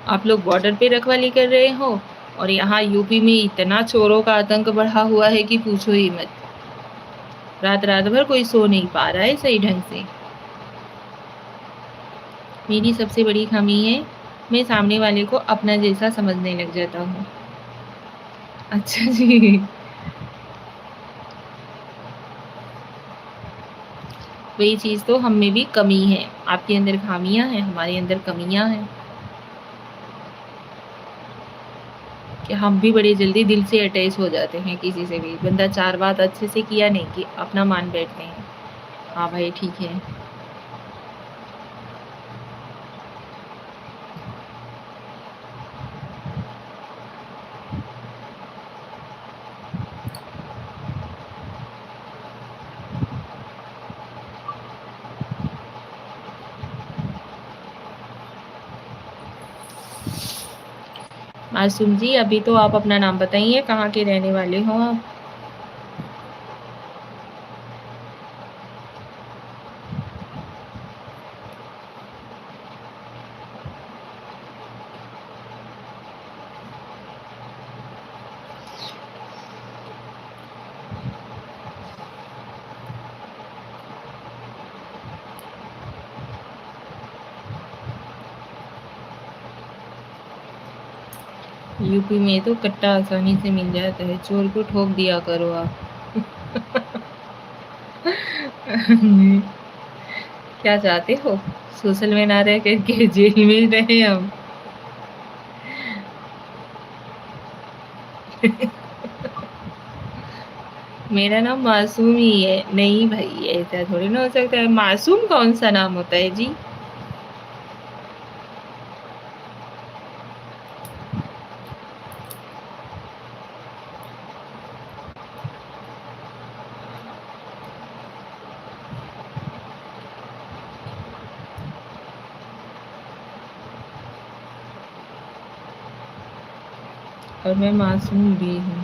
आप लोग बॉर्डर पे रखवाली कर रहे हो, और यहाँ यूपी में इतना चोरों का आतंक बढ़ा हुआ है कि पूछो ही मत। रात रात भर कोई सो नहीं पा रहा है सही ढंग से। मेरी सबसे बड़ी खामी है, मैं सामने वाले को अपना जैसा समझने लग जाता हूँ। अच्छा जी। वही चीज़ तो हम में भी कमी है। आपके अंदर खामियां हैं, हमारे अंदर कमियां हैं, कि हम भी बड़े जल्दी दिल से अटैच हो जाते हैं किसी से भी। बंदा 4 बात अच्छे से किया नहीं कि अपना मान बैठते हैं। हाँ भाई ठीक है। मासूम जी, अभी तो आप अपना नाम बताइए, कहाँ के रहने वाले हो आप? यूपी में तो कट्टा आसानी से मिल जाता है, चोर को ठोक दिया करो आप। क्या चाहते हो, सोशल में ना रह करके जेल में रहे हम? मेरा नाम मासूम ही है। नहीं भाई, ऐसा थोड़ी ना हो सकता है, मासूम कौन सा नाम होता है जी? और मैं मासूम भी हूँ।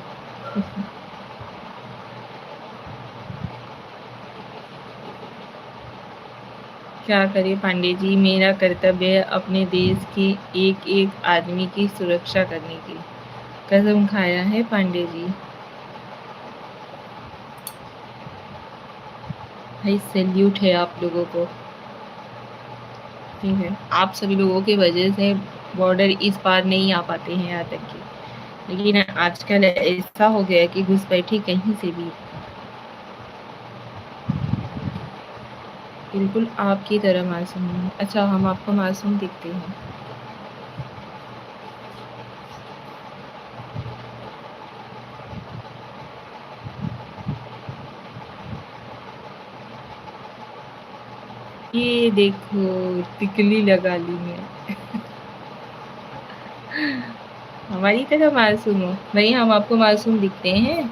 क्या करें पांडे जी, मेरा कर्तव्य है अपने देश के एक एक आदमी की सुरक्षा करने की। कसम खाया है पांडे जी। भाई सैल्यूट है आप लोगों को। ठीक है, आप सभी लोगों की वजह से बॉर्डर इस पार नहीं आ पाते हैं यहाँ तक कि, लेकिन आजकल ऐसा हो गया है कि घुसपैठी कहीं से भी। बिल्कुल आपकी तरह मासूम नहीं। अच्छा, हम आपको मासूम दिखते हैं? ये देखो, टिकली लगा ली मैं। हमारी तरह मासूम हो भाई, हम आपको मासूम दिखते हैं?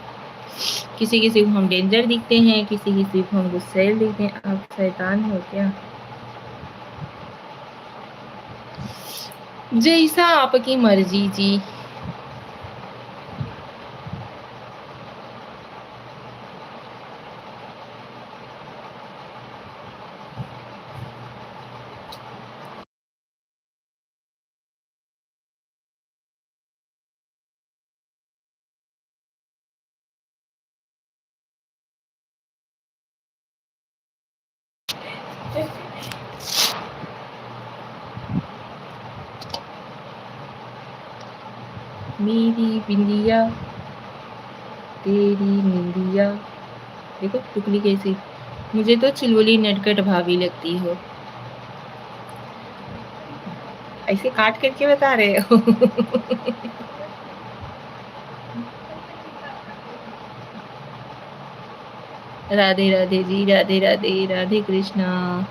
किसी किसी को हम डेंजर दिखते हैं, किसी किसी को हम गुस्सैल दिखते हैं। आप शैतान हो क्या? जैसा आपकी मर्जी जी। मेरी बिंदिया तेरी निंदिया। देखो टुकली कैसी। मुझे तो चुलबुली नटखट भाभी लगती हो। ऐसे काट करके बता रहे हो? राधे राधे जी, राधे राधे, राधे कृष्णा।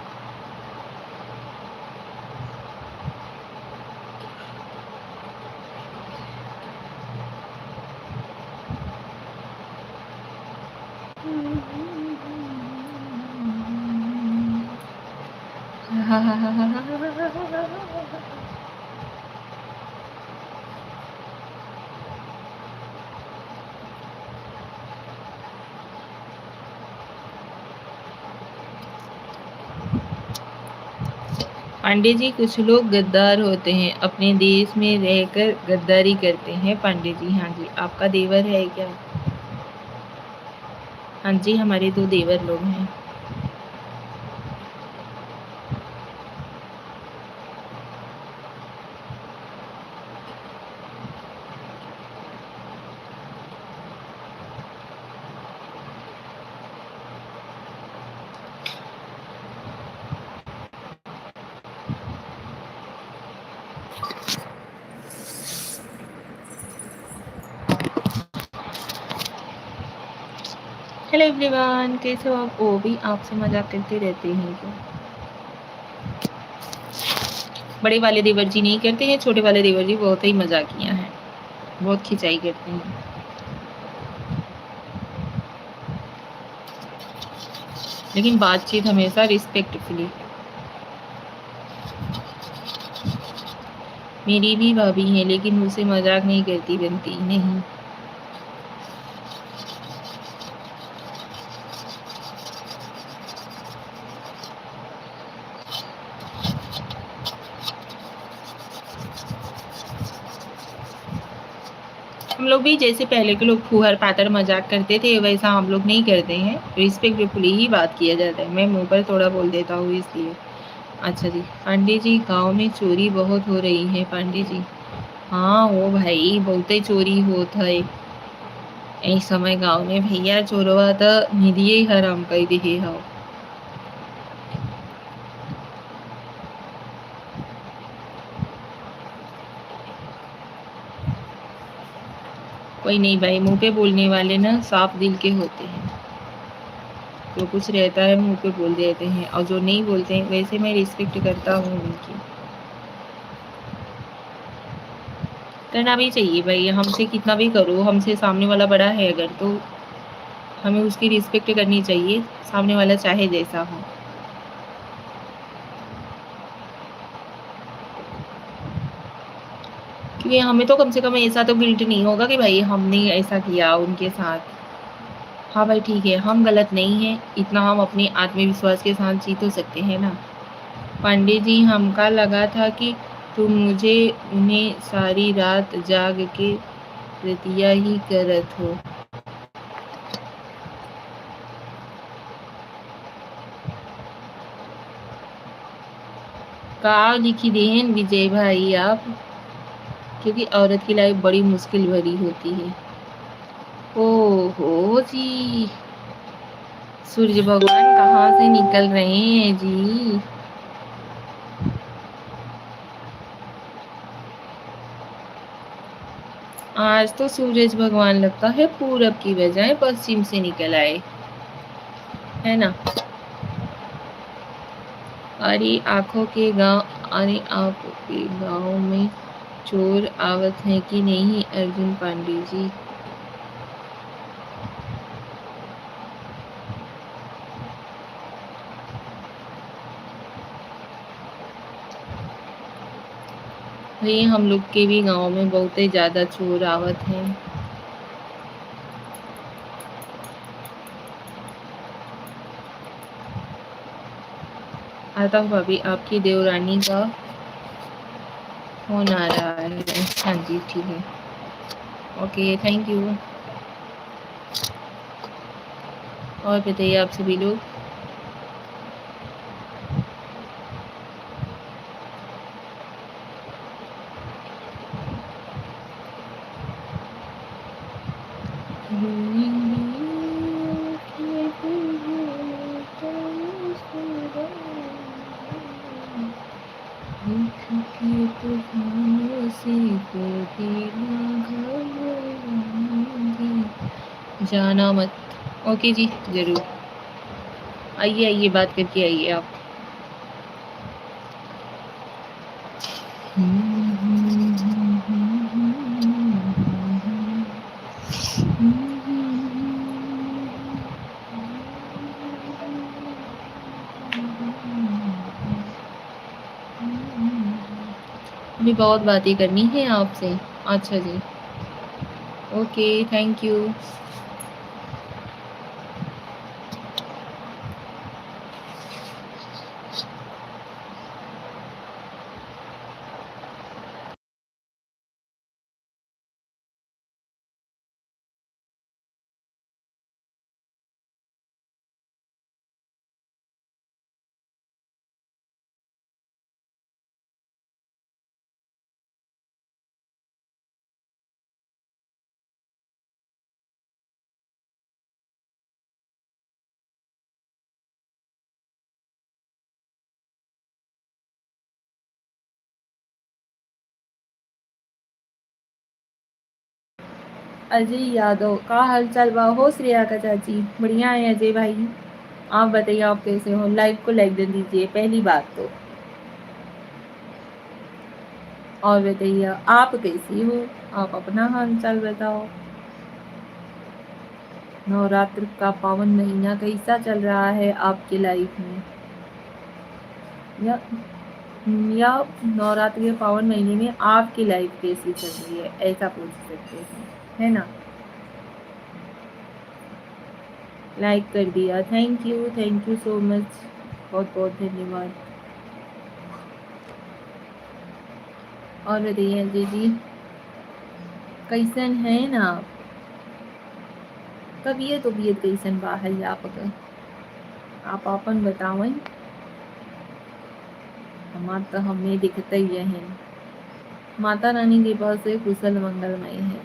पांडे जी, कुछ लोग गद्दार होते हैं, अपने देश में रहकर गद्दारी करते हैं। पांडे जी, हाँ जी, आपका देवर है क्या? हाँ जी, हमारे 2 देवर लोग हैं। हेलो एवरीवन, कैसे हो आप? वो भी आपसे मजाक करते रहते हैं क्या? बड़े वाले देवर जी नहीं करते हैं, छोटे वाले देवर जी बहुत ही मजाकिया हैं, बहुत खिंचाई करते हैं। लेकिन बातचीत हमेशा रिस्पेक्टफुली। मेरी भी भाभी है, लेकिन मुझसे मजाक नहीं करती बनती नहीं। हम लोग भी जैसे पहले के लोग फूहर पातर मजाक करते थे, वैसा हम लोग नहीं करते हैं। रिस्पेक्टफुली ही बात किया जाता है। मैं मुंह पर थोड़ा बोल देता हूँ इसलिए। अच्छा जी, पांडे जी, गांव में चोरी बहुत हो रही है पांडे जी। हाँ वो भाई बहुते चोरी होत है ए समय गांव में भैया चोरवा तो निधिये हराम कर दिए हो। कोई नहीं भाई, मुंह पे बोलने वाले ना साफ दिल के होते हैं। जो कुछ रहता है मुंह पे बोल देते हैं, और जो नहीं बोलते हैं वैसे मैं रिस्पेक्ट करता हूँ उनकी। करना भी चाहिए भाई, हमसे कितना भी करो, हमसे सामने वाला बड़ा है अगर तो हमें उसकी रिस्पेक्ट करनी चाहिए, सामने वाला चाहे जैसा हो। क्योंकि हमें तो कम से कम ऐसा तो गिल्ट नहीं होगा कि भाई हमने ऐसा किया उनके साथ। हाँ भाई ठीक है, हम गलत नहीं हैं, इतना हम अपने आत्मविश्वास के साथ जी तो सकते हैं ना। पांडे जी हमका लगा था कि तुम मुझे उन्हें सारी रात जाग के रतिया ही करत हो। का लिखी देहन विजय भाई आप, क्योंकि औरत की लाइफ बड़ी मुश्किल भरी होती है। ओहो जी, सूर्य भगवान कहाँ से निकल रहे हैं जी। आज तो सूरज भगवान लगता है पूरब की बजाय पश्चिम से निकल आए, है ना। अरे आंखों के गांव, अरे आंखों के गांव में चोर आवत है कि नहीं अर्जुन पांडे जी। भाई हम लोग के भी गांव में बहुत ही ज्यादा चोर आवत हैं। आता हूँ भाभी, आपकी देवरानी का फोन आ रहा है। हाँ जी ठीक है, ओके थैंक यू। और बताइए आप सभी लोग। जाना मत। ओके जी जरूर, आइए आइए बात करके आइए आप। अभी बहुत बातें करनी है आपसे। अच्छा जी, okay thank you. Ajay Yadav का हाल चाल बा हो श्रेया का चाची? बढ़िया है अजय भाई, आप बताइए आप कैसे हो? लाइव को लाइक दे दीजिए पहली बात तो। और बताइए आप कैसी हो, आप अपना हाल चाल बताओ। नवरात्र का पावन महीना कैसा चल रहा है आपकी लाइफ में? या या नवरात्र के पावन महीने में आपकी लाइफ कैसी चल रही है, ऐसा पूछ सकते हैं, है ना। लाइक कर दिया, थैंक यू सो मच, बहुत बहुत धन्यवाद। और बताइए अजय जी कैसन है ना आप? तबीयत कैसन बा है आपका, आप अपन बतावें। हमार तो हमें दिखते ही हैं। माता रानी के पास से कुशल मंगलमय है।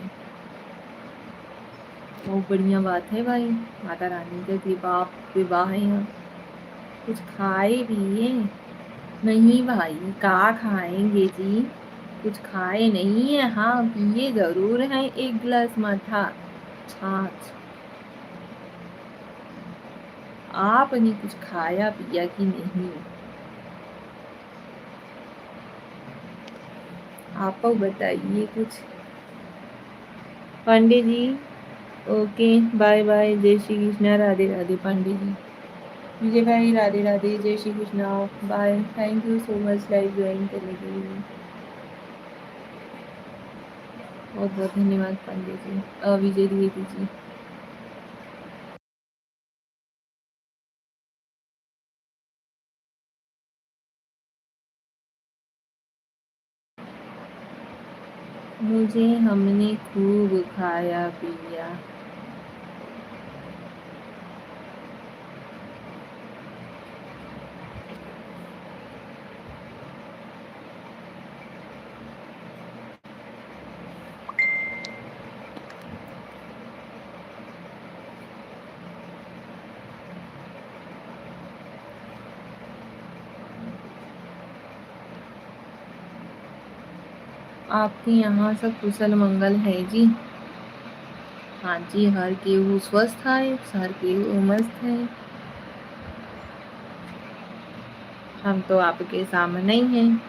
बहुत बढ़िया बात है भाई, माता रानी का कृपा विवाह है यहाँ। कुछ खाए पिए? नहीं भाई, का खाएंगे जी, कुछ खाए नहीं है। हाँ पिए जरूर हैं, एक गिलास मठा छाछ। आपने कुछ खाया पिया कि नहीं? आप बताइए कुछ। Pandey ji okay, bye bye, जय श्री कृष्णा, राधे राधे पांडे जी। विजय भाई राधे राधे, जय Shri Krishna, bye, thank you so much live join करने के लिए। बहुत बहुत धन्यवाद पांडे जी, विजय द्विवेदी जी। मुझे हमने खूब खाया पिया। आपके यहाँ सब कुशल मंगल है जी? हाँ जी, हर केहू स्वस्थ है, हर केहू मस्त है। हम तो आपके सामने ही हैं,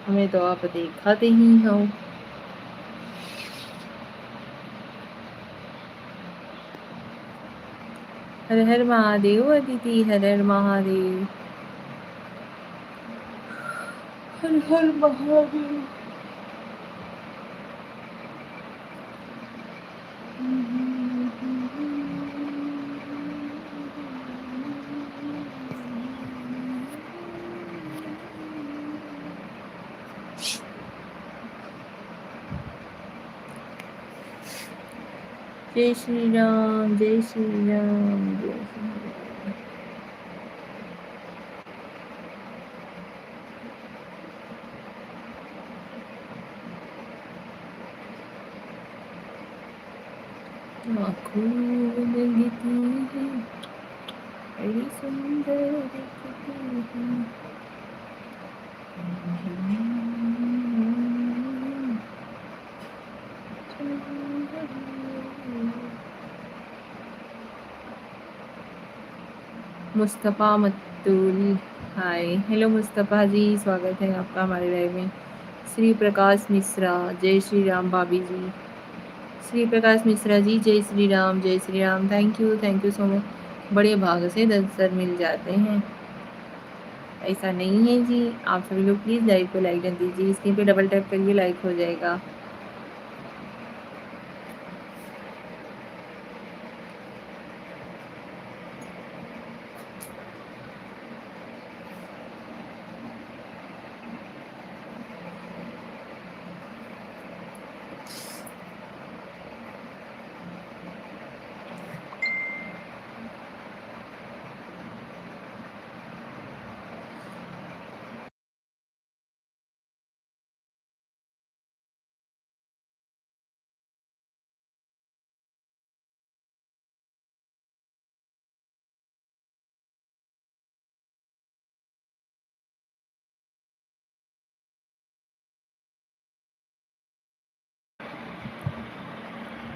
हमें तो आप देखते ही हो। हर हर महादेव अदिति, हर हर महादेव, हर हर महादेव। जय श्री राम, जय श्री राम, जय श्री राम। आँखों लगती है, बड़ी सुंदर दिखती है। मुस्तफ़ा मत्तुल, हाय, हेलो मुस्तफ़ा जी, स्वागत है आपका हमारे लाइव में। श्री प्रकाश मिश्रा, जय श्री राम भाभी जी। श्री प्रकाश मिश्रा जी, जय श्री राम, जय Shri Ram, thank you so much. बड़े भाग से दर्शन मिल जाते हैं, ऐसा नहीं है जी। आप सभी लोग प्लीज़ लाइव को लाइक कर दीजिए, स्क्रीन पे डबल टैप करिए, लाइक हो जाएगा।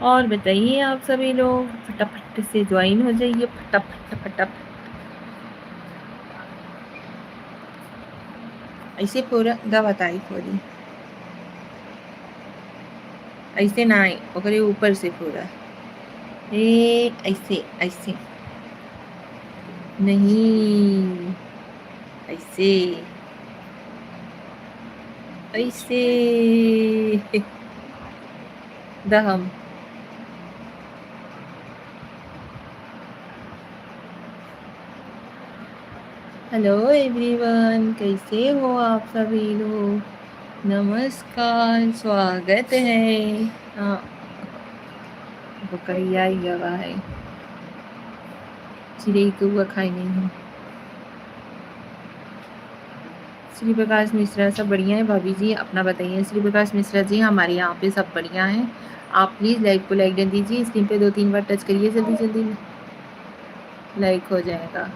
और बताइए आप सभी लोग, फटाफट से ज्वाइन हो जाइए, फटाफट फटाफट। ऐसे पूरा दवा ताई पूरी, ऐसे ना आए ओकरे ऊपर से पूरा, ए ऐसे ऐसे नहीं, ऐसे ऐसे दहम। हेलो एवरीवन, कैसे हो आप सभी लोग? नमस्कार, स्वागत है। हाँ, बकरिया ही गवा है, चिड़ै कौआ खाई नहीं है। श्री प्रकाश मिश्रा सब बढ़िया है भाभी जी, अपना बताइए। श्री प्रकाश मिश्रा जी हमारे यहाँ पे सब बढ़िया है। आप प्लीज़ लाइक को लाइक कर दीजिए, स्क्रीन पे 2-3 बार टच करिए, जल्दी जल्दी लाइक हो जाएगा।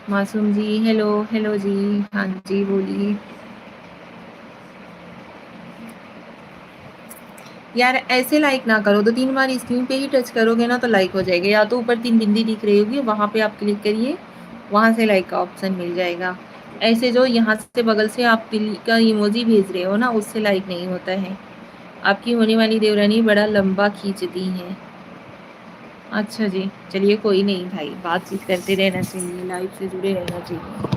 मासूम जी हेलो हेलो जी, हाँ जी बोलिए। यार ऐसे लाइक ना करो, 2-3 बार स्क्रीन पे ही टच करोगे ना तो लाइक हो जाएगा। या तो ऊपर 3 बिंदी दिख रही होगी, वहाँ पे आप क्लिक करिए, वहाँ से लाइक का ऑप्शन मिल जाएगा। ऐसे जो यहाँ से बगल से आप तिल का इमोजी भेज रहे हो ना, उससे लाइक नहीं होता है। आपकी होने वाली देवरानी बड़ा लंबा खींचती हैं। अच्छा जी, चलिए कोई नहीं भाई, बातचीत करते रहना चाहिए, लाइफ से जुड़े रहना चाहिए।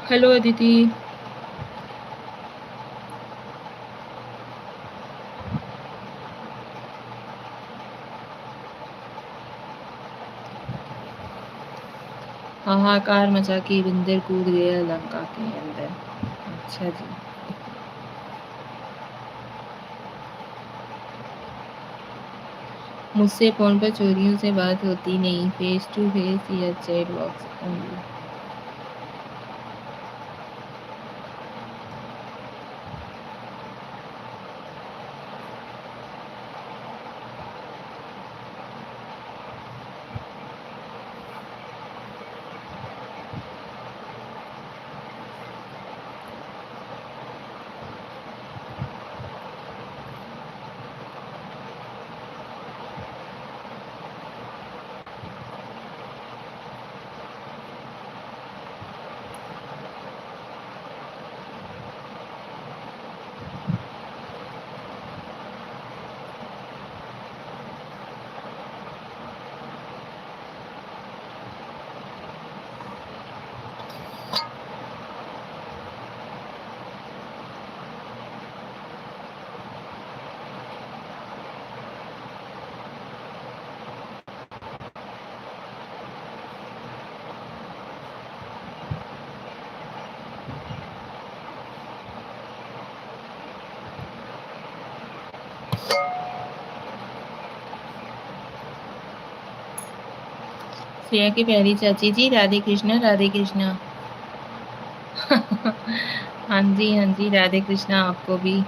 हेलो अदिति। हाहाकार मचा के बंदर कूद गया लंका के अंदर। अच्छा जी। मुझसे फ़ोन पर चोरियों से बात होती नहीं, फेस टू फेस या चैट बॉक्स ओनली। श्रेया की प्यारी चाची जी, राधे कृष्णा राधे कृष्णा। हाँ जी हाँ जी, राधे कृष्णा आपको भी।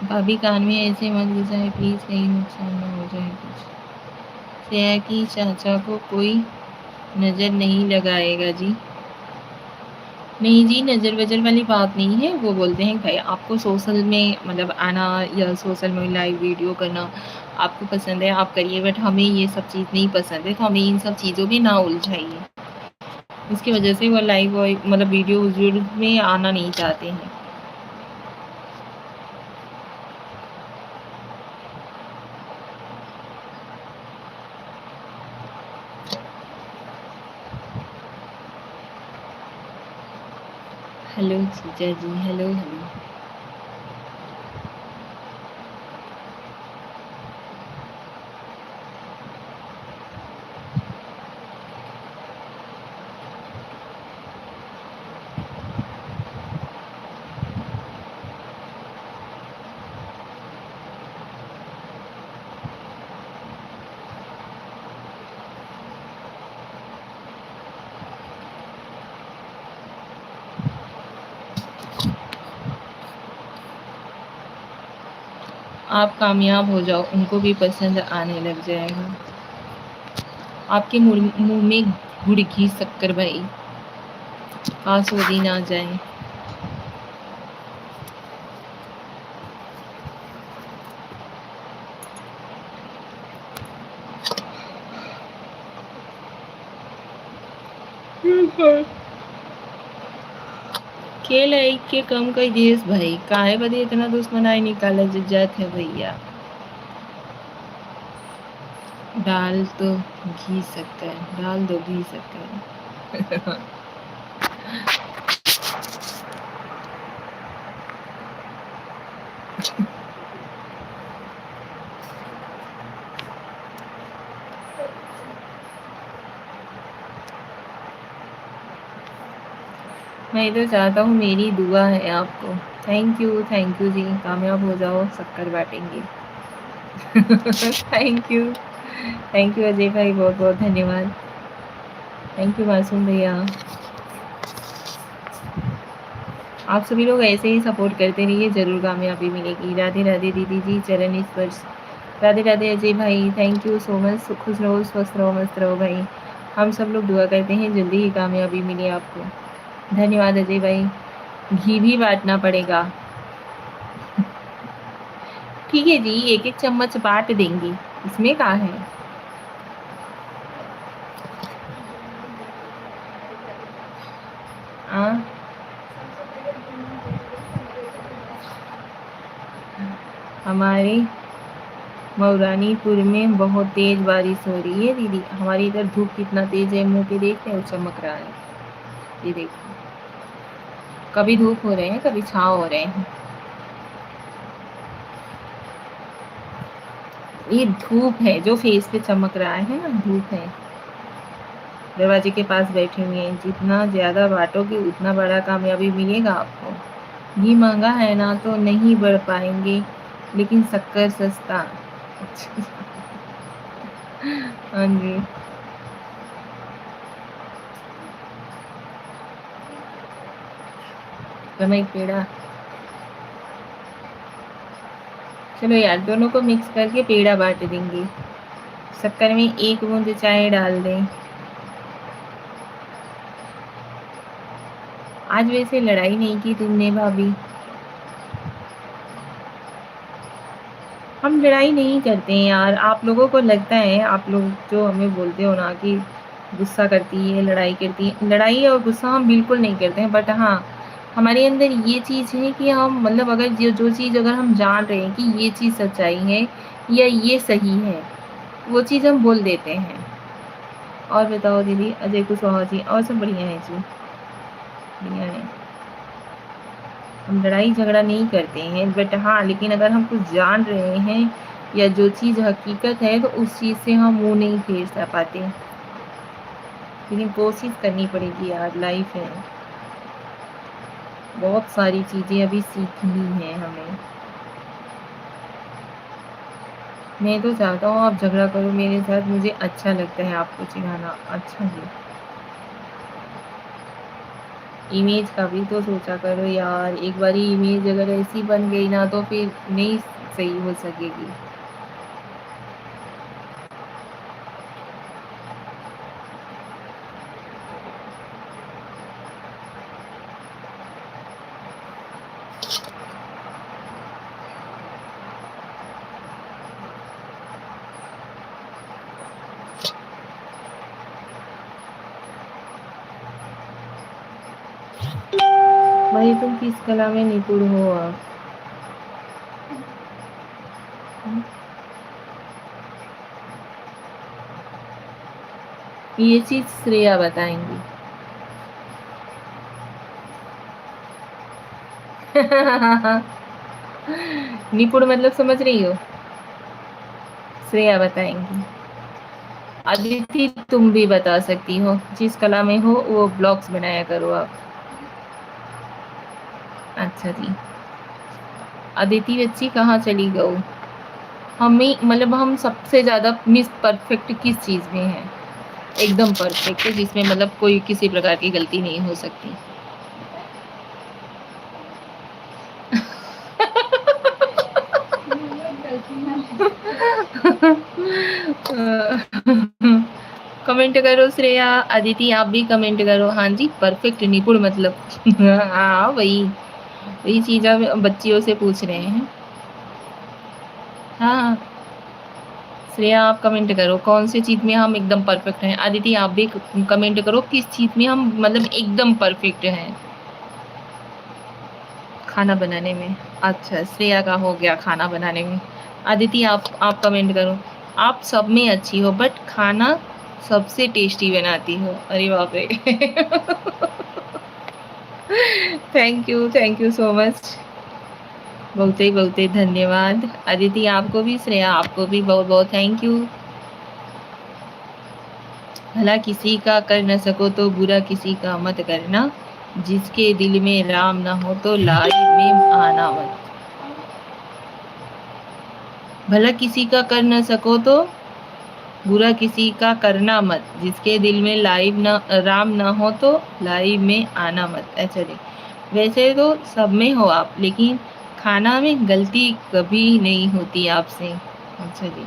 भाभी कान में ऐसे मत घुसाए प्लीज़, कहीं नुकसान ना हो जाए कुछ। श्रेया की चाचा को कोई नज़र नहीं लगाएगा जी। नहीं जी, नज़र वज़र वाली बात नहीं है। वो बोलते हैं भाई आपको सोशल में मतलब आना या सोशल में लाइव वीडियो करना आपको पसंद है, आप करिए, बट हमें ये सब चीज़ नहीं पसंद है, तो हमें इन सब चीज़ों में ना उलझाइए। इसकी वजह से वो लाइव मतलब वीडियो में आना नहीं चाहते हैं। हेलो जीजा जी, हेलो हेलो। आप कामयाब हो जाओ, उनको भी पसंद आने लग जाएगा। आपके मुँह में गुड़ घी शक्कर भाई, काश वो दिन आ जाए। के लाइक के कम कई देश भाई, काहे बदे इतना दुश्मनाई निकाला जात है भैया। डाल तो घी शक्कर, डाल दो घी शक्कर। मैं तो चाहता हूँ मेरी दुआ है आपको। थैंक यू जी, कामयाब हो जाओ, शक्कर बाँटेंगे। थैंक यू अजय भाई, बहुत बहुत धन्यवाद। थैंक यू मासूम भैया। आप सभी लोग ऐसे ही सपोर्ट करते रहिए, ज़रूर कामयाबी मिलेगी। राधे राधे दीदी जी, चरण स्पर्श। राधे राधे अजय भाई, थैंक यू सो मच। खुश रहो, स्वस्थ रहो, मस्त रहो भाई। हम सब लोग दुआ करते हैं जल्दी ही कामयाबी मिले आपको। धन्यवाद अजय भाई। घी भी बाँटना पड़ेगा। ठीक है जी, एक एक चम्मच बाँट देंगे, इसमें क्या है। हाँ, हमारे मऊरानीपुर में बहुत तेज बारिश हो रही है दीदी। हमारे इधर धूप कितना तेज है, मुंह पे देख रहे हो, चमक रहा है। ये देखो, कभी धूप हो रहे हैं, कभी छाँव हो रहे हैं। ये धूप है जो फेस पे चमक रहा है ना, धूप है। दरवाजे के पास बैठे हुए हैं। जितना ज़्यादा बांटोगे उतना बड़ा कामयाबी मिलेगा आपको। घी महंगा है ना तो नहीं बढ़ पाएंगे, लेकिन शक्कर सस्ता। हाँ जी। समय पेड़ा, चलो यार दोनों को मिक्स करके पेड़ा बांट देंगे। शक्कर में एक बूंद चाय डाल दें। आज वैसे लड़ाई नहीं की तुमने भाभी। हम लड़ाई नहीं करते हैं यार, आप लोगों को लगता है, आप लोग जो हमें बोलते हो ना कि गुस्सा करती है, लड़ाई करती है। लड़ाई और गुस्सा हम बिल्कुल नहीं करते हैं, बट हाँ, हमारे अंदर ये चीज़ है कि हम मतलब अगर जो चीज़ अगर हम जान रहे हैं कि ये चीज़ सच्चाई है या ये सही है, वो चीज़ हम बोल देते हैं। और बताओ दीदी, अजय कुशवाहा जी, और सब बढ़िया है जी, बढ़िया है। हम लड़ाई झगड़ा नहीं करते हैं, बट हाँ, लेकिन अगर हम कुछ जान रहे हैं या जो चीज़ हकीकत है तो उस चीज़ से हम मुँह नहीं फेर पाते। लेकिन कोशिश करनी पड़ेगी यार, लाइफ है। बहुत सारी चीज़ें अभी सीखनी है हमें। मैं तो चाहता हूँ आप झगड़ा करो मेरे साथ, मुझे अच्छा लगता है आपको चिढ़ाना। अच्छा जी, इमेज का भी तो सोचा करो यार। एक बारी इमेज अगर ऐसी बन गई ना तो फिर नहीं सही हो सकेगी। भाई तुम किस कला में निपुण हो आप? ये चीज़ श्रेया बताएंगी। निपुण मतलब समझ रही हो? श्रेया बताएंगी। अदिति तुम भी बता सकती हो, जिस कला में हो वो ब्लॉग्स बनाया करो आप। अच्छा जी, अदिति बच्ची कहाँ चली गई? हमें मतलब हम सबसे ज़्यादा मिस परफेक्ट किस चीज़ में है? एकदम परफेक्ट है, जिसमें मतलब कोई किसी प्रकार की गलती नहीं हो सकती। कमेंट करो श्रेया, अदिति आप भी कमेंट करो। हाँ जी, परफेक्ट निपुण मतलब। हाँ वही वही चीज़ हम बच्चियों से पूछ रहे हैं। हाँ, श्रेया आप कमेंट करो कौन सी चीज़ में हम एकदम परफेक्ट हैं। अदिति आप भी कमेंट करो किस चीज़ में हम मतलब एकदम परफेक्ट हैं। खाना बनाने में। अच्छा, श्रेया का हो गया खाना बनाने में। अदिति आप कमेंट करो। आप सब में अच्छी हो बट खाना सबसे टेस्टी बनाती हो। अरे बाप रे! Thank you so much. बहुत ही धन्यवाद। अदिति आपको भी, श्रेया आपको भी बहुत-बहुत थैंक यू। भला किसी का कर न सको तो बुरा किसी का मत करना, जिसके दिल में राम ना हो तो लाज में आना मत। भला किसी का कर न सको तो बुरा किसी का करना मत, जिसके दिल में राम ना हो तो लाइव में आना मत। अच्छा जी, वैसे तो सब में हो आप, लेकिन खाना में गलती कभी नहीं होती आपसे। अच्छा जी,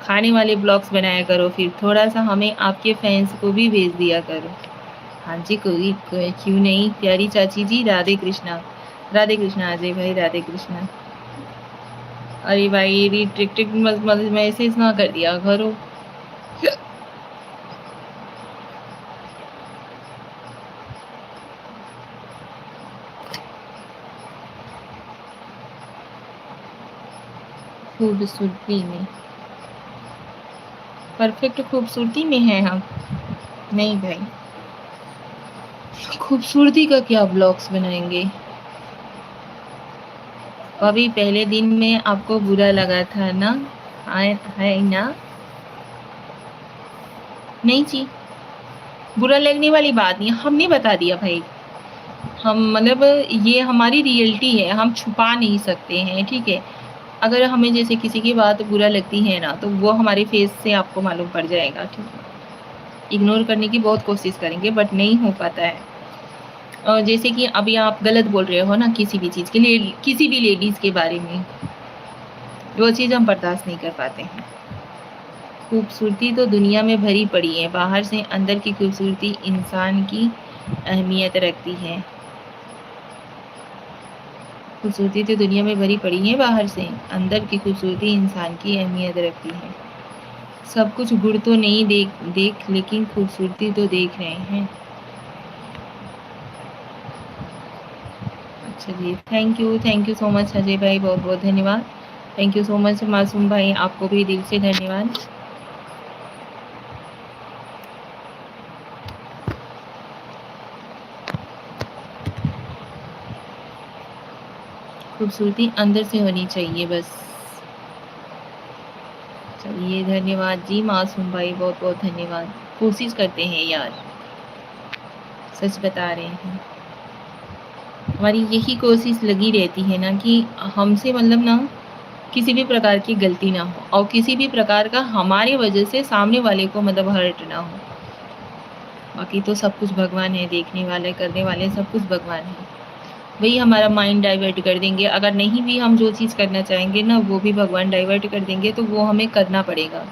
खाने वाले ब्लॉग्स बनाया करो, फिर थोड़ा सा हमें आपके फैंस को भी भेज दिया करो। हाँ जी, क्यों नहीं प्यारी चाची जी। राधे कृष्णा अजय भाई, राधे कृष्णा। अरे भाई रिस्ट्रिक्टेड मैसेज ना कर दिया करो। खूबसूरती में, परफेक्ट खूबसूरती में है हम। नहीं भाई, खूबसूरती का क्या ब्लॉग्स बनाएंगे। अभी पहले दिन में आपको बुरा लगा था ना, है ना? नहीं जी, बुरा लगने वाली बात नहीं, हमने बता दिया भाई। हम मतलब ये हमारी रियलिटी है, हम छुपा नहीं सकते हैं, ठीक है। अगर हमें जैसे किसी की बात बुरा लगती है ना, तो वो हमारे फेस से आपको मालूम पड़ जाएगा, ठीक है। इग्नोर करने की बहुत कोशिश करेंगे बट नहीं हो पाता है। जैसे कि अभी आप गलत बोल रहे हो ना किसी भी चीज़ के लिए, किसी भी लेडीज़ के बारे में, वो चीज़ हम बर्दाश्त नहीं कर पाते हैं। खूबसूरती तो दुनिया में भरी पड़ी है, बाहर से अंदर की खूबसूरती इंसान की अहमियत रखती है। खूबसूरती तो दुनिया में भरी पड़ी है, बाहर से अंदर की खूबसूरती इंसान की अहमियत रखती है। सब कुछ गुण तो नहीं देख लेकिन खूबसूरती तो देख रहे हैं। अच्छा जी, thank you so much Ajay भाई, बहुत बहुत धन्यवाद। थैंक यू सो मच मासूम भाई, आपको भी दिल से धन्यवाद। खूबसूरती अंदर से होनी चाहिए बस। चलिए धन्यवाद जी मासूम भाई, बहुत बहुत धन्यवाद। कोशिश करते हैं यार, सच बता रहे हैं। हमारी यही कोशिश लगी रहती है ना कि हमसे मतलब ना किसी भी प्रकार की गलती ना हो, और किसी भी प्रकार का हमारी वजह से सामने वाले को मतलब हर्ट ना हो। बाकी तो सब कुछ भगवान है, देखने वाले करने वाले सब कुछ भगवान है। वही हमारा माइंड डाइवर्ट कर देंगे, अगर नहीं भी हम जो चीज़ करना चाहेंगे ना, वो भी भगवान डाइवर्ट कर देंगे, तो वो हमें करना पड़ेगा।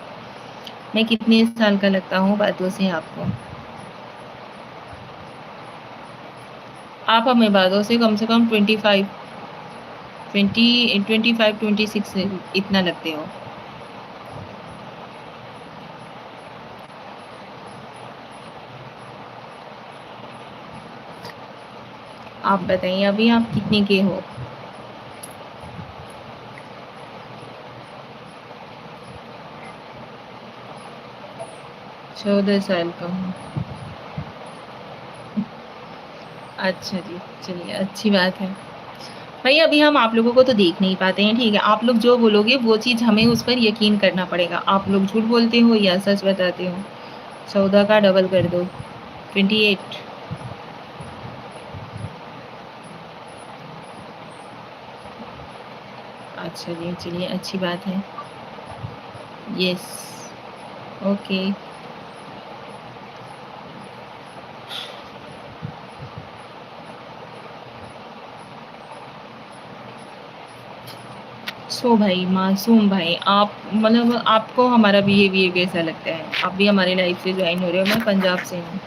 मैं कितने साल का लगता हूँ बातों से आपको? आप हमें बातों से कम 25 25 26 इतना लगते हो। आप बताइए अभी आप कितने के हो? चौदह साल का हूँ। अच्छा जी, चलिए अच्छी बात है। भाई अभी हम आप लोगों को तो देख नहीं पाते हैं, ठीक है। आप लोग जो बोलोगे वो चीज़ हमें उस पर यकीन करना पड़ेगा। आप लोग झूठ बोलते हो या सच बताते हो? 14 का डबल कर दो, 28। अच्छा जी, चलिए अच्छी बात है। Yes, okay. सो भाई मासूम भाई, आप मतलब आपको हमारा बिहेवियर कैसा लगता है? आप भी हमारी लाइफ से ज्वाइन हो रहे हो। मैं पंजाब से हूँ।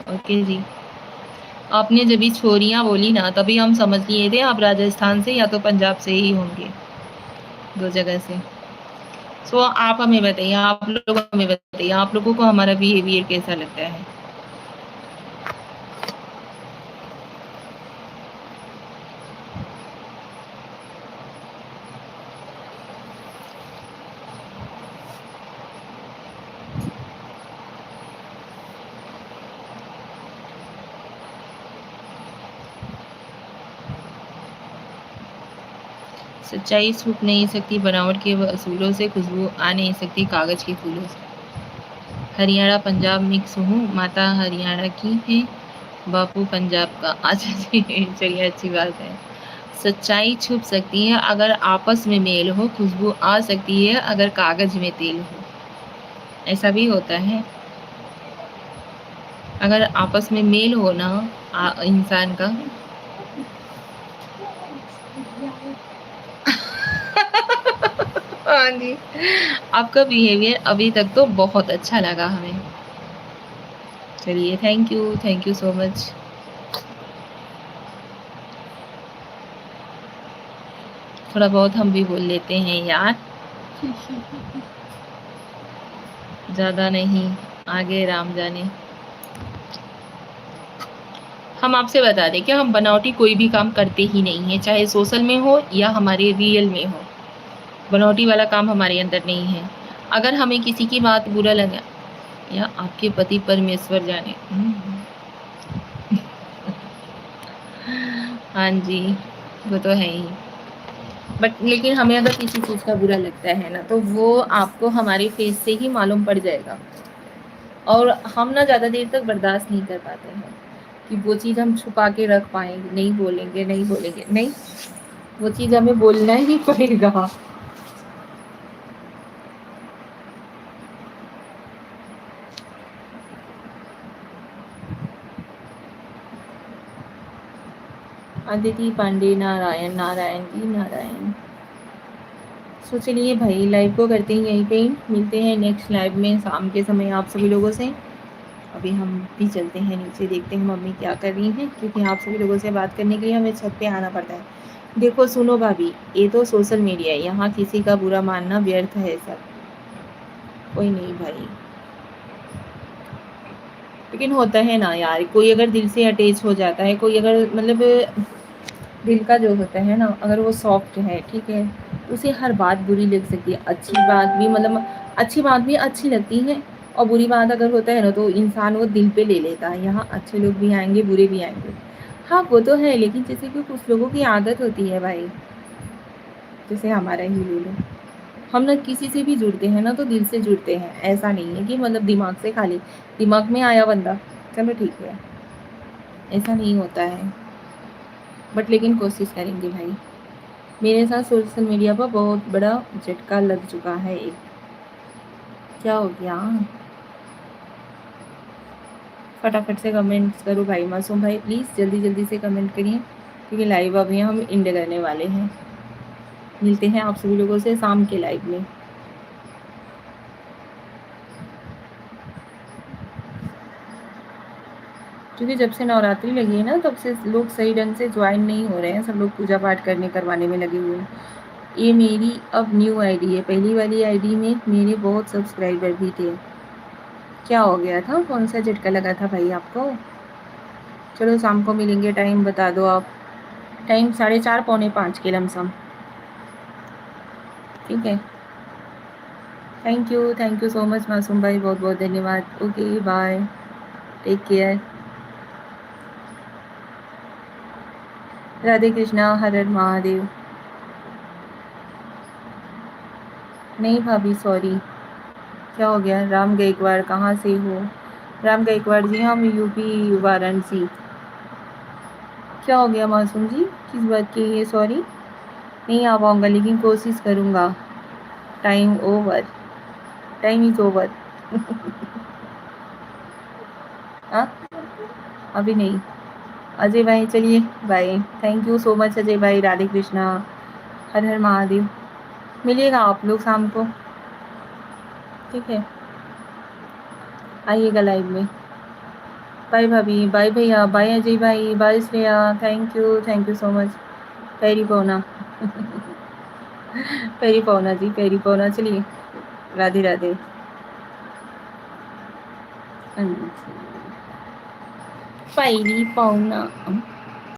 ओके जी। आपने जब भी छोरियाँ बोली ना, तभी हम समझ लिए थे आप राजस्थान से या तो पंजाब से ही होंगे, दो जगह से। सो आप हमें बताइए, आप लोग हमें बताइए, आप लोगों को हमारा बिहेवियर कैसा लगता है? सच्चाई छुप नहीं सकती बनावट के असूलों से, खुशबू आ नहीं सकती कागज़ के फूलों से। हरियाणा पंजाब मिक्स हूँ, माता हरियाणा की है, बापू पंजाब का। अच्छा जी, चलिए अच्छी बात है। सच्चाई छुप सकती है अगर आपस में मेल हो, खुशबू आ सकती है अगर कागज़ में तेल हो। ऐसा भी होता है। अगर आपस में मेल हो ना इंसान का हाँ जी, आपका बिहेवियर अभी तक तो बहुत अच्छा लगा हमें। चलिए थैंक यू सो मच। थोड़ा बहुत हम भी बोल लेते हैं यार, ज़्यादा नहीं, आगे राम जाने। हम आपसे बता दें कि हम बनावटी कोई भी काम करते ही नहीं है, चाहे सोशल में हो या हमारे रियल में हो। बनावटी वाला काम हमारे अंदर नहीं है। अगर हमें किसी की बात बुरा लगा या आपके पति परमेश्वर जाने। हाँ जी, वो तो है ही। बट लेकिन हमें अगर किसी चीज़ का बुरा लगता है ना, तो वो आपको हमारे फेस से ही मालूम पड़ जाएगा। और हम ना ज़्यादा देर तक बर्दाश्त नहीं कर पाते हैं कि वो चीज़ हम छुपा के रख पाएंगे, नहीं बोलेंगे, नहीं, वो चीज़ हमें बोलना ही पड़ेगा। अदिति पांडे, नारायण नारायण जी नारायण। सो चलिए भाई, लाइव को करते हैं यहीं पे, मिलते हैं नेक्स्ट लाइव में शाम के समय आप सभी लोगों से। अभी हम भी चलते हैं नीचे, देखते हैं मम्मी क्या कर रही हैं, क्योंकि आप सभी लोगों से बात करने के लिए हमें छत पे आना पड़ता है। देखो सुनो भाभी, ये तो सोशल मीडिया है, यहाँ किसी का बुरा मानना व्यर्थ है सब। कोई नहीं भाई, लेकिन होता है ना यार, कोई अगर दिल से अटैच हो जाता है, कोई अगर मतलब दिल का जो होता है ना, अगर वो सॉफ्ट है, ठीक है, तो उसे हर बात बुरी लग सकती है, अच्छी बात भी, मतलब अच्छी बात भी अच्छी लगती है, और बुरी बात अगर होता है ना, तो इंसान वो दिल पे ले लेता है। यहाँ अच्छे लोग भी आएंगे, बुरे भी आएंगे। हाँ वो तो है, लेकिन जैसे कि कुछ लोगों की आदत होती है भाई, जैसे हमारा ही ले लो, हम ना किसी से भी जुड़ते हैं ना तो दिल से जुड़ते हैं, ऐसा नहीं है कि मतलब दिमाग से, खाली दिमाग में आया बंदा चलो ठीक है, ऐसा नहीं होता है। बट लेकिन कोशिश करेंगे भाई। मेरे साथ सोशल मीडिया पर बहुत बड़ा झटका लग चुका है एक। क्या हो गया? फटाफट से कमेंट्स करो भाई, मासूम भाई प्लीज़ जल्दी जल्दी से कमेंट करिए, क्योंकि लाइव अभी हम एंड करने वाले हैं। मिलते हैं आप सभी लोगों से शाम के लाइव में। क्योंकि जब से नवरात्रि लगी है ना, तब से लोग सही ढंग से ज्वाइन नहीं हो रहे हैं, सब लोग पूजा पाठ करवाने में लगे हुए हैं। ये मेरी अब न्यू आईडी है, पहली वाली आईडी में मेरे बहुत सब्सक्राइबर भी थे। क्या हो गया था, कौन सा झटका लगा था भाई आपको? चलो शाम को मिलेंगे, टाइम बता दो आप। टाइम 4:30 4:45 के लमसम, ठीक है। थैंक यू सो मच मासूम भाई, बहुत बहुत धन्यवाद। Okay bye, take care. Radhe Krishna, हर हर महादेव। नहीं भाभी सॉरी। क्या हो गया? राम गायकवाड़ कहाँ से हो? राम गायकवाड़ जी हम यूपी वाराणसी। क्या हो गया मासूम जी, किस बात के लिए सॉरी? नहीं आ पाऊँगा, लेकिन कोशिश करूँगा। Time over, time is over. हाँ अभी नहीं। अजय भाई चलिए bye, thank you so much Ajay भाई, राधे कृष्णा, हर हर महादेव। मिलिएगा आप लोग शाम को, ठीक है, आइएगा लाइव में। बाय भाभी, बाय भैया, बाय अजय भाई, bye Shreya, thank you so much. पैरी पौना पैरी पौना जी, पैरी पौना। चलिए राधे राधे। पैरी पौना।